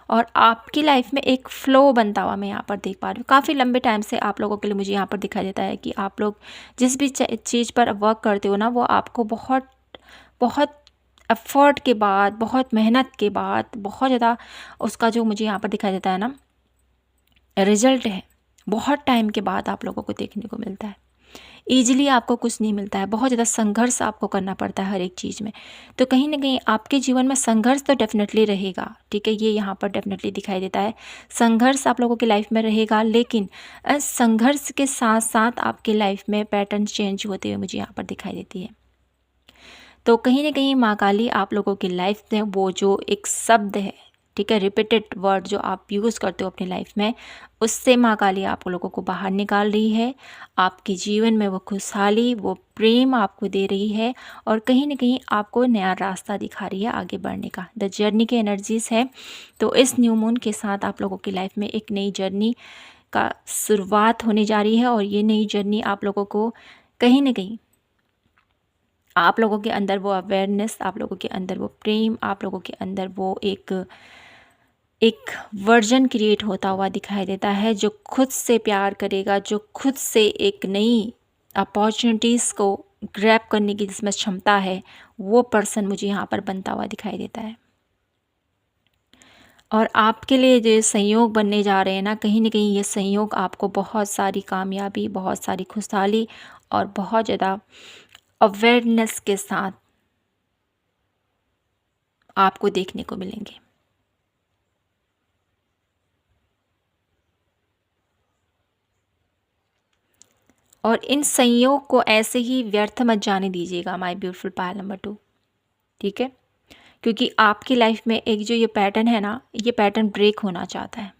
और आपकी लाइफ में एक फ़्लो बनता हुआ मैं यहाँ पर देख पा रही हूँ। काफ़ी लंबे टाइम से आप लोगों के लिए मुझे यहाँ पर दिखाई देता है कि आप लोग जिस भी चीज़ पर वर्क करते हो ना, वो आपको बहुत बहुत एफ़र्ट के बाद, बहुत मेहनत के बाद, बहुत ज़्यादा उसका जो मुझे यहाँ पर दिखाई देता है ना रिज़ल्ट है, बहुत टाइम के बाद आप लोगों को देखने को मिलता है। ईज़िली आपको कुछ नहीं मिलता है, बहुत ज़्यादा संघर्ष आपको करना पड़ता है हर एक चीज़ में। तो कहीं न कहीं आपके जीवन में संघर्ष तो डेफ़िनेटली रहेगा, ठीक है? ये यहाँ पर डेफ़िनेटली दिखाई देता है। संघर्ष आप लोगों की लाइफ़ में रहेगा, लेकिन संघर्ष के साथ-साथ आपकी लाइफ़ में पैटर्न चेंज होते हुए मुझे यहाँ पर दिखाई देती है। तो कहीं न कहीं माँ काली आप लोगों की लाइफ़ में वो जो एक शब्द है, ठीक है, रिपीटेड वर्ड जो आप यूज़ करते हो अपनी लाइफ़ में, उससे माँ काली आप लोगों को बाहर निकाल रही है। आपके जीवन में वो खुशहाली, वो प्रेम आपको दे रही है और कहीं न कहीं आपको नया रास्ता दिखा रही है आगे बढ़ने का। द जर्नी की एनर्जीज़ है, तो इस न्यू मून के साथ आप लोगों की लाइफ़ में एक नई जर्नी का शुरुआत होने जा रही है और ये नई जर्नी आप लोगों को कहीं न कहीं आप लोगों के अंदर वो अवेयरनेस, आप लोगों के अंदर वो प्रेम, आप लोगों के अंदर वो एक वर्जन क्रिएट होता हुआ दिखाई देता है, जो खुद से प्यार करेगा, जो खुद से एक नई अपॉर्चुनिटीज़ को ग्रैब करने की जिसमें क्षमता है, वो पर्सन मुझे यहाँ पर बनता हुआ दिखाई देता है। और आपके लिए जो संयोग बनने जा रहे हैं ना, कहीं न कहीं ये संयोग आपको बहुत सारी कामयाबी, बहुत सारी खुशहाली और बहुत ज़्यादा अवेयरनेस के साथ आपको देखने को मिलेंगे। और इन संयोग को ऐसे ही व्यर्थ मत जाने दीजिएगा माय ब्यूटीफुल पायल नंबर 2, ठीक है? क्योंकि आपकी लाइफ में एक जो ये पैटर्न है ना, ये पैटर्न ब्रेक होना चाहता है।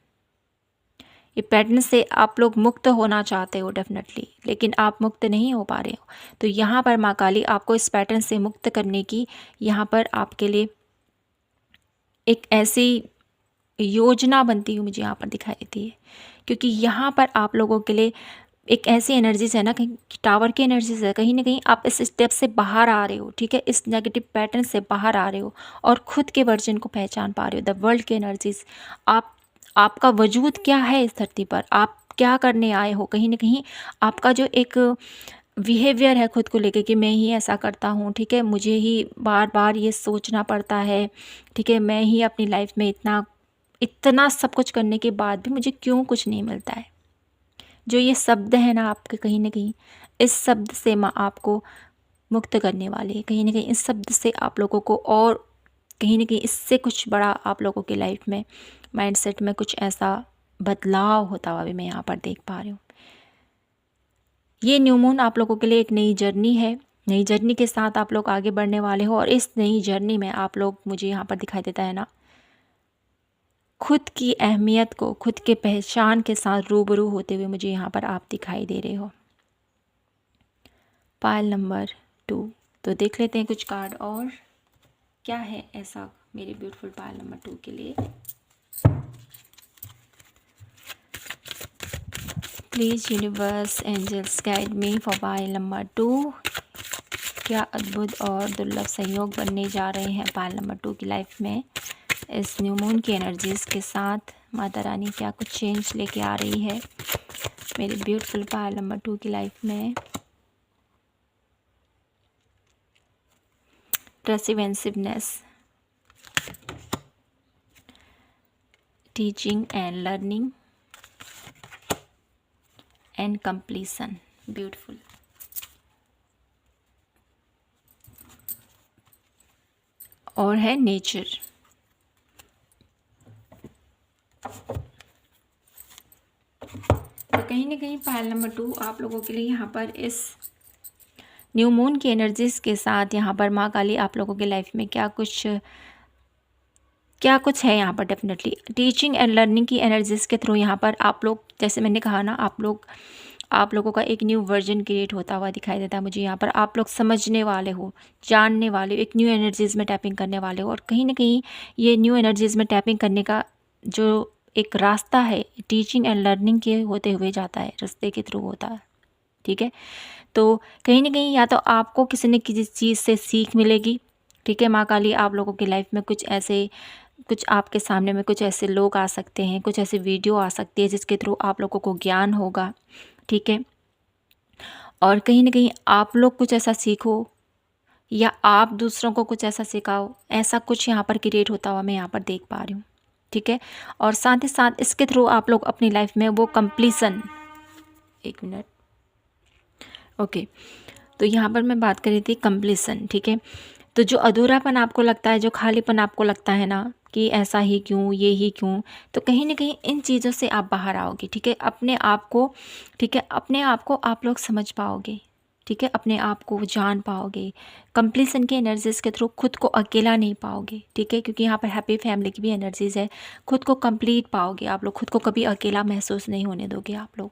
ये पैटर्न से आप लोग मुक्त होना चाहते हो डेफिनेटली, लेकिन आप मुक्त नहीं हो पा रहे हो। तो यहाँ पर माँ काली आपको इस पैटर्न से मुक्त करने की यहाँ पर आपके लिए एक ऐसी योजना बनती हुई मुझे यहाँ पर दिखाई देती है, क्योंकि यहाँ पर आप लोगों के लिए एक ऐसी एनर्जीज है ना, कहीं टावर की एनर्जीज है, कहीं ना कहीं आप इस स्टेप से बाहर आ रहे हो, ठीक है, इस नेगेटिव पैटर्न से बाहर आ रहे हो और खुद के वर्जन को पहचान पा रहे हो। द वर्ल्ड की एनर्जीज, आपका वजूद क्या है इस धरती पर, आप क्या करने आए हो, कहीं ना कहीं आपका जो एक बिहेवियर है खुद को लेके कि मैं ही ऐसा करता हूँ, ठीक है, मुझे ही बार बार ये सोचना पड़ता है, ठीक है, मैं ही अपनी लाइफ में इतना इतना सब कुछ करने के बाद भी मुझे क्यों कुछ नहीं मिलता है। जो ये शब्द है ना आपके, कहीं न कहीं इस शब्द से माँ आपको मुक्त करने वाली है। कहीं न कहीं इस शब्द से आप लोगों को और कहीं न कहीं इससे कुछ बड़ा आप लोगों की लाइफ में माइंडसेट में कुछ ऐसा बदलाव होता हुआ भी मैं यहाँ पर देख पा रही हूँ। ये न्यू मून आप लोगों के लिए एक नई जर्नी है। नई जर्नी के साथ आप लोग आगे बढ़ने वाले हो और इस नई जर्नी में आप लोग, मुझे यहाँ पर दिखाई देता है ना, खुद की अहमियत को, खुद के पहचान के साथ रूबरू होते हुए मुझे यहाँ पर आप दिखाई दे रहे हो। पायल नंबर 2, तो देख लेते हैं कुछ कार्ड और क्या है ऐसा मेरे ब्यूटीफुल पायल नंबर 2 के लिए। Please universe angels guide me for pile number 2। क्या अद्भुत और दुर्लभ संयोग बनने जा रहे हैं पायल नंबर 2 की लाइफ में इस न्यू मून की एनर्जीज़ के साथ। माता रानी क्या कुछ चेंज लेके आ रही है मेरे ब्यूटीफुल पायल नंबर 2 की लाइफ में। Persuasiveness, teaching and learning and completion, beautiful. और है नेचर। तो कहीं ना कहीं पायल नंबर 2 आप लोगों के लिए यहाँ पर इस न्यू मून की एनर्जीज के साथ यहाँ पर माँ काली आप लोगों की लाइफ में क्या कुछ है यहाँ पर डेफिनेटली टीचिंग एंड लर्निंग की एनर्जीज के थ्रू यहाँ पर आप लोग, जैसे मैंने कहा ना, आप लोगों का एक न्यू वर्जन क्रिएट होता हुआ दिखाई देता है मुझे यहाँ पर। आप लोग समझने वाले हो, जानने वाले हो, एक न्यू एनर्जीज़ में टैपिंग करने वाले हो और कहीं ना कहीं ये न्यू एनर्जीज़ में टैपिंग करने का जो एक रास्ता है टीचिंग एंड लर्निंग के होते हुए जाता है, रास्ते के थ्रू होता है, ठीक है। तो कहीं ना कहीं या तो आपको किसी न किसी चीज़ से सीख मिलेगी, ठीक है। माँ काली आप लोगों की लाइफ में कुछ आपके सामने में कुछ ऐसे लोग आ सकते हैं, कुछ ऐसे वीडियो आ सकती है जिसके थ्रू आप लोगों को ज्ञान होगा, ठीक है। और कहीं ना कहीं आप लोग कुछ ऐसा सीखो या आप दूसरों को कुछ ऐसा सिखाओ, ऐसा कुछ यहाँ पर क्रिएट होता हुआ मैं यहाँ पर देख पा रही हूँ, ठीक है। और साथ ही साथ इसके थ्रू आप लोग अपनी लाइफ में वो कंप्लीसन, एक मिनट, ओके, तो यहाँ पर मैं बात कर रही थी कंप्लीसन, ठीक है। तो जो अधूरापन आपको लगता है, जो खालीपन आपको लगता है ना कि ऐसा ही क्यों, ये ही क्यों, तो कहीं ना कहीं इन चीज़ों से आप बाहर आओगे, ठीक है। अपने आप को, ठीक है, अपने आप को आप लोग समझ पाओगे, ठीक है, अपने आप को जान पाओगे। कंप्लीसन की एनर्जीज के थ्रू खुद को अकेला नहीं पाओगे, ठीक है, क्योंकि यहाँ पर हैप्पी फैमिली की भी एनर्जीज है। खुद को कंप्लीट पाओगे आप लोग, खुद को कभी अकेला महसूस नहीं होने दोगे आप लोग,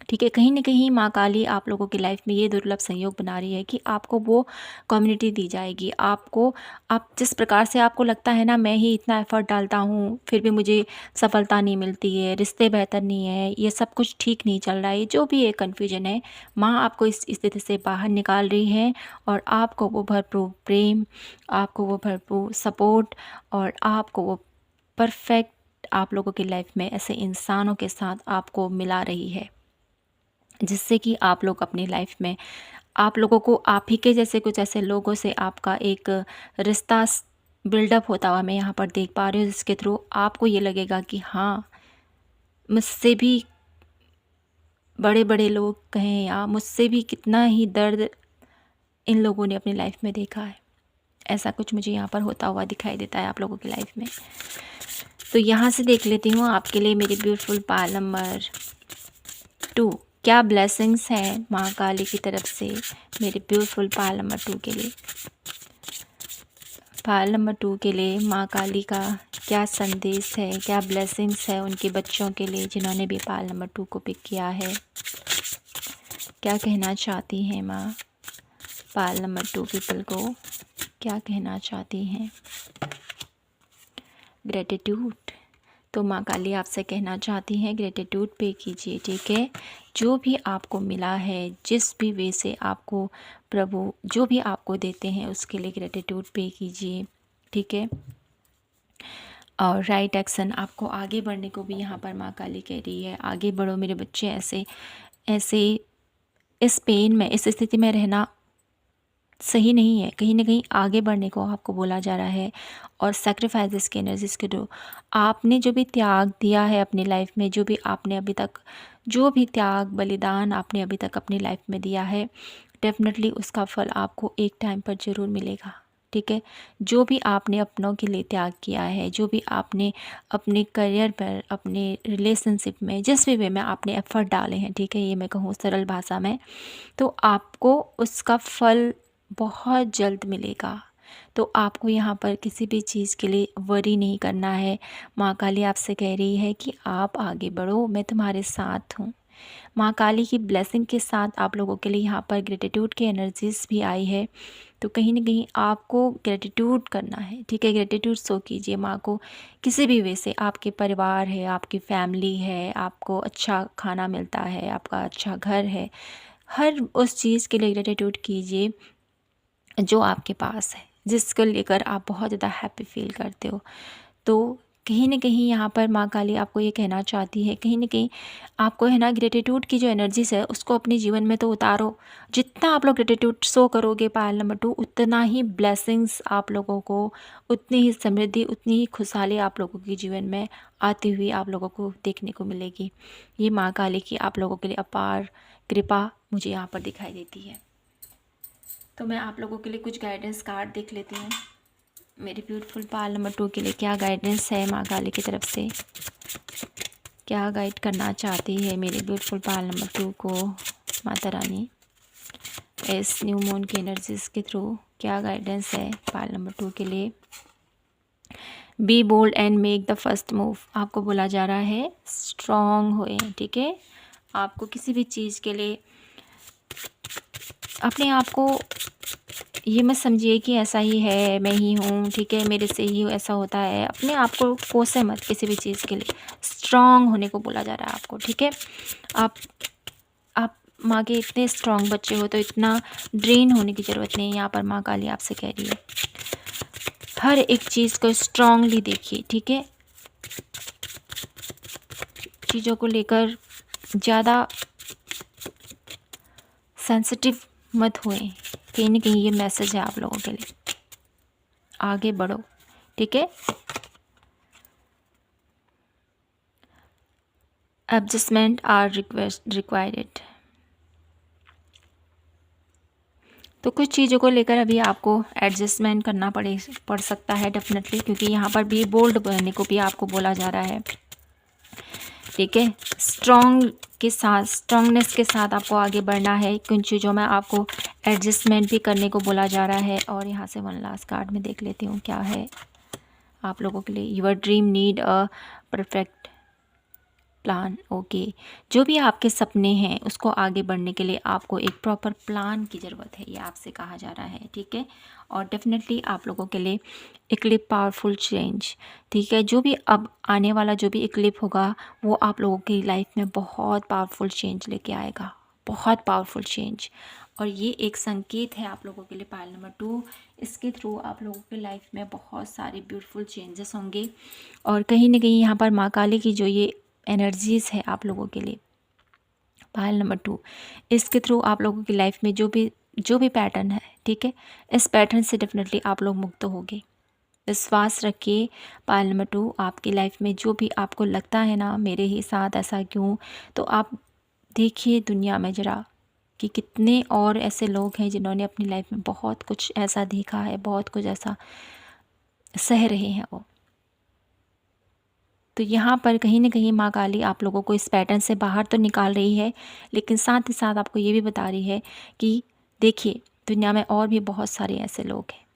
ठीक है। कहीं न कहीं माँ काली आप लोगों की लाइफ में ये दुर्लभ संयोग बना रही है कि आपको वो कम्युनिटी दी जाएगी। आपको, आप जिस प्रकार से आपको लगता है ना, मैं ही इतना एफ़र्ट डालता हूँ, फिर भी मुझे सफलता नहीं मिलती है, रिश्ते बेहतर नहीं है, ये सब कुछ ठीक नहीं चल रहा है, जो भी ये कन्फ्यूजन है, माँ आपको इस स्थिति से बाहर निकाल रही है और आपको वो भरपूर प्रेम, आपको वो भरपूर सपोर्ट और आपको वो परफ़ेक्ट आप लोगों की लाइफ में ऐसे इंसानों के साथ आपको मिला रही है, जिससे कि आप लोग अपनी लाइफ में, आप लोगों को आप ही के जैसे कुछ ऐसे लोगों से आपका एक रिश्ता बिल्डअप होता हुआ मैं यहाँ पर देख पा रही हूँ, जिसके थ्रू आपको ये लगेगा कि हाँ, मुझसे भी बड़े बड़े लोग कहें या मुझसे भी कितना ही दर्द इन लोगों ने अपनी लाइफ में देखा है। ऐसा कुछ मुझे यहाँ पर होता हुआ दिखाई देता है आप लोगों की लाइफ में। तो यहाँ से देख लेती हूँ आपके लिए मेरी ब्यूटीफुल पाल नंबर 2, क्या ब्लेसिंग्स हैं माँ काली की तरफ से मेरे ब्यूटीफुल पाल नंबर 2 के लिए। पाल नंबर 2 के लिए माँ काली का क्या संदेश है, क्या ब्लेसिंग्स है उनके बच्चों के लिए जिन्होंने भी पाल नंबर 2 को पिक किया है। क्या कहना चाहती हैं माँ पाल नंबर 2 पीपल को, क्या कहना चाहती हैं। ग्रेटिट्यूड, तो माँ काली आपसे कहना चाहती हैं ग्रेटिट्यूड पे कीजिए, ठीक है। जो भी आपको मिला है, जिस भी वे से आपको प्रभु जो भी आपको देते हैं उसके लिए ग्रेटिट्यूड पे कीजिए, ठीक है। और राइट एक्शन, आपको आगे बढ़ने को भी यहाँ पर माँ काली कह रही है, आगे बढ़ो मेरे बच्चे। ऐसे ऐसे इस पेन में, इस स्थिति में रहना सही नहीं है, कहीं ना कहीं आगे बढ़ने को आपको बोला जा रहा है। और सेक्रीफाइसेस की एनर्जीज के थ्रू आपने जो भी त्याग दिया है अपनी लाइफ में, जो भी आपने अभी तक, जो भी त्याग बलिदान आपने अभी तक अपनी लाइफ में दिया है, डेफिनेटली उसका फल आपको एक टाइम पर ज़रूर मिलेगा, ठीक है। जो भी आपने अपनों के लिए त्याग किया है, जो भी आपने अपने करियर पर, अपने रिलेशनशिप में, जिस भी वे में आपने एफर्ट डाले हैं, ठीक है, ये मैं कहूँ सरल भाषा में, तो आपको उसका फल बहुत जल्द मिलेगा। तो आपको यहाँ पर किसी भी चीज़ के लिए वरी नहीं करना है। माँ काली आपसे कह रही है कि आप आगे बढ़ो, मैं तुम्हारे साथ हूँ। माँ काली की ब्लेसिंग के साथ आप लोगों के लिए यहाँ पर ग्रेटिट्यूड की एनर्जीज भी आई है। तो कहीं ना कहीं आपको ग्रेटिट्यूड करना है, ठीक है। ग्रेटिट्यूड शो कीजिए माँ को किसी भी वे से। आपके परिवार है, आपकी फैमिली है, आपको अच्छा खाना मिलता है, आपका अच्छा घर है, हर उस चीज़ के लिए ग्रेटिट्यूड कीजिए जो आपके पास है, जिसको लेकर आप बहुत ज़्यादा हैप्पी फील करते हो। तो कहीं न कहीं यहाँ पर माँ काली आपको ये कहना चाहती है, कहीं न कहीं आपको है ना ग्रेटिट्यूड की जो एनर्जीज़ है उसको अपने जीवन में तो उतारो। जितना आप लोग ग्रेटिट्यूड शो करोगे पायल नंबर 2, उतना ही ब्लेसिंग्स आप लोगों को, उतनी ही समृद्धि, उतनी ही खुशहाली आप लोगों के जीवन में आती हुई आप लोगों को देखने को मिलेगी। ये माँ काली की आप लोगों के लिए अपार कृपा मुझे यहाँ पर दिखाई देती है। तो मैं आप लोगों के लिए कुछ गाइडेंस कार्ड देख लेती हूँ। मेरी ब्यूटीफुल पाल नंबर 2 के लिए क्या गाइडेंस है माँ काली की तरफ से, क्या गाइड करना चाहती है मेरी ब्यूटीफुल पाल नंबर 2 को माता रानी इस न्यू मून की एनर्जीज के थ्रू। क्या गाइडेंस है पाल नंबर 2 के लिए। Be bold and make the first move, आपको बोला जा रहा है स्ट्रॉन्ग होए, ठीक है। आपको किसी भी चीज़ के लिए अपने आप को ये मत समझिए कि ऐसा ही है, मैं ही हूँ, ठीक है, मेरे से ही ऐसा होता है। अपने आप को कोसे मत किसी भी चीज़ के लिए, स्ट्रॉन्ग होने को बोला जा रहा है आपको, ठीक है। आप माँ के इतने स्ट्रॉन्ग बच्चे हो तो इतना ड्रेन होने की ज़रूरत नहीं है। यहाँ पर माँ काली आपसे कह रही है हर एक चीज़ को स्ट्रांगली देखिए, ठीक है। चीज़ों को लेकर ज़्यादा सेंसिटिव मत हुए। कहीं ना कहीं ये मैसेज है आप लोगों के लिए, आगे बढ़ो, ठीक है। एडजस्टमेंट आर रिक्वायर्ड, तो कुछ चीज़ों को लेकर अभी आपको एडजस्टमेंट करना पड़ सकता है डेफिनेटली, क्योंकि यहाँ पर भी बोल्ड बनने को भी आपको बोला जा रहा है। ठीक है, स्ट्रॉन्गनेस के साथ आपको आगे बढ़ना है। कुछ चीज़ों में आपको एडजस्टमेंट भी करने को बोला जा रहा है। और यहाँ से वन लास्ट कार्ड में देख लेती हूँ क्या है आप लोगों के लिए। Your dream need a perfect plan. Okay, जो भी आपके सपने हैं उसको आगे बढ़ने के लिए आपको एक प्रॉपर प्लान की ज़रूरत है, ये आपसे कहा जा रहा है। ठीक है, और डेफिनेटली आप लोगों के लिए इक्लिप पावरफुल चेंज। ठीक है, जो भी अब आने वाला जो भी इक्लिप होगा वो आप लोगों की लाइफ में बहुत पावरफुल चेंज लेके आएगा, बहुत पावरफुल चेंज। और ये एक संकेत है आप लोगों के लिए पाइल नंबर 2। इसके थ्रू आप लोगों की लाइफ में बहुत सारे ब्यूटीफुल चेंजेस होंगे। और कहीं ना कहीं यहाँ पर माँ काली की जो ये एनर्जीज़ है आप लोगों के लिए पाइल नंबर 2, इसके थ्रू आप लोगों की लाइफ में जो भी पैटर्न है, ठीक है, इस पैटर्न से डेफिनेटली आप लोग मुक्त होगे। विश्वास रखिए पाइल नंबर 2, आपकी लाइफ में जो भी आपको लगता है ना मेरे ही साथ ऐसा क्यों, तो आप देखिए दुनिया में ज़रा कि कितने और ऐसे लोग हैं जिन्होंने अपनी लाइफ में बहुत कुछ ऐसा देखा है, बहुत कुछ ऐसा सह रहे हैं वो। तो यहाँ पर कहीं ना कहीं माँ काली आप लोगों को इस पैटर्न से बाहर तो निकाल रही है, लेकिन साथ ही साथ आपको ये भी बता रही है कि देखिए दुनिया में और भी बहुत सारे ऐसे लोग हैं।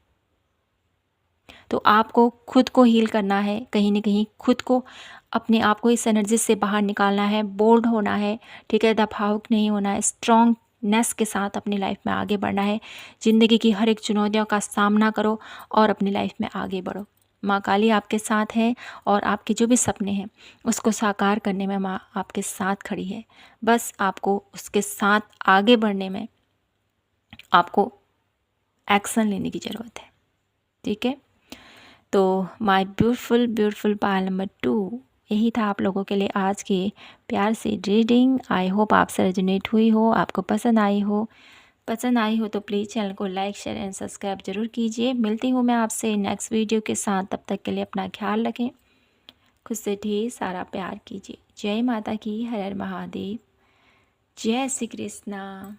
तो आपको खुद को हील करना है, कहीं ना कहीं खुद को, अपने आप को इस एनर्जी से बाहर निकालना है, बोल्ड होना है। ठीक है, दफावुक नहीं होना है, स्ट्रॉन्गनेस के साथ अपनी लाइफ में आगे बढ़ना है। ज़िंदगी की हर एक चुनौतियों का सामना करो और अपनी लाइफ में आगे बढ़ो। माँ काली आपके साथ है और आपके जो भी सपने हैं उसको साकार करने में माँ आपके साथ खड़ी है। बस आपको उसके साथ आगे बढ़ने में आपको एक्शन लेने की ज़रूरत है। ठीक है, तो माय ब्यूटीफुल पाइल नंबर 2, यही था आप लोगों के लिए आज के प्यार से रीडिंग। आई होप आपसे रेजोनेट हुई हो, आपको पसंद आई हो तो प्लीज़ चैनल को लाइक शेयर एंड सब्सक्राइब जरूर कीजिए। मिलती हूँ मैं आपसे नेक्स्ट वीडियो के साथ, तब तक के लिए अपना ख्याल रखें, खुद से ढेर सारा प्यार कीजिए। जय माता की, हर हर महादेव, जय श्री कृष्णा।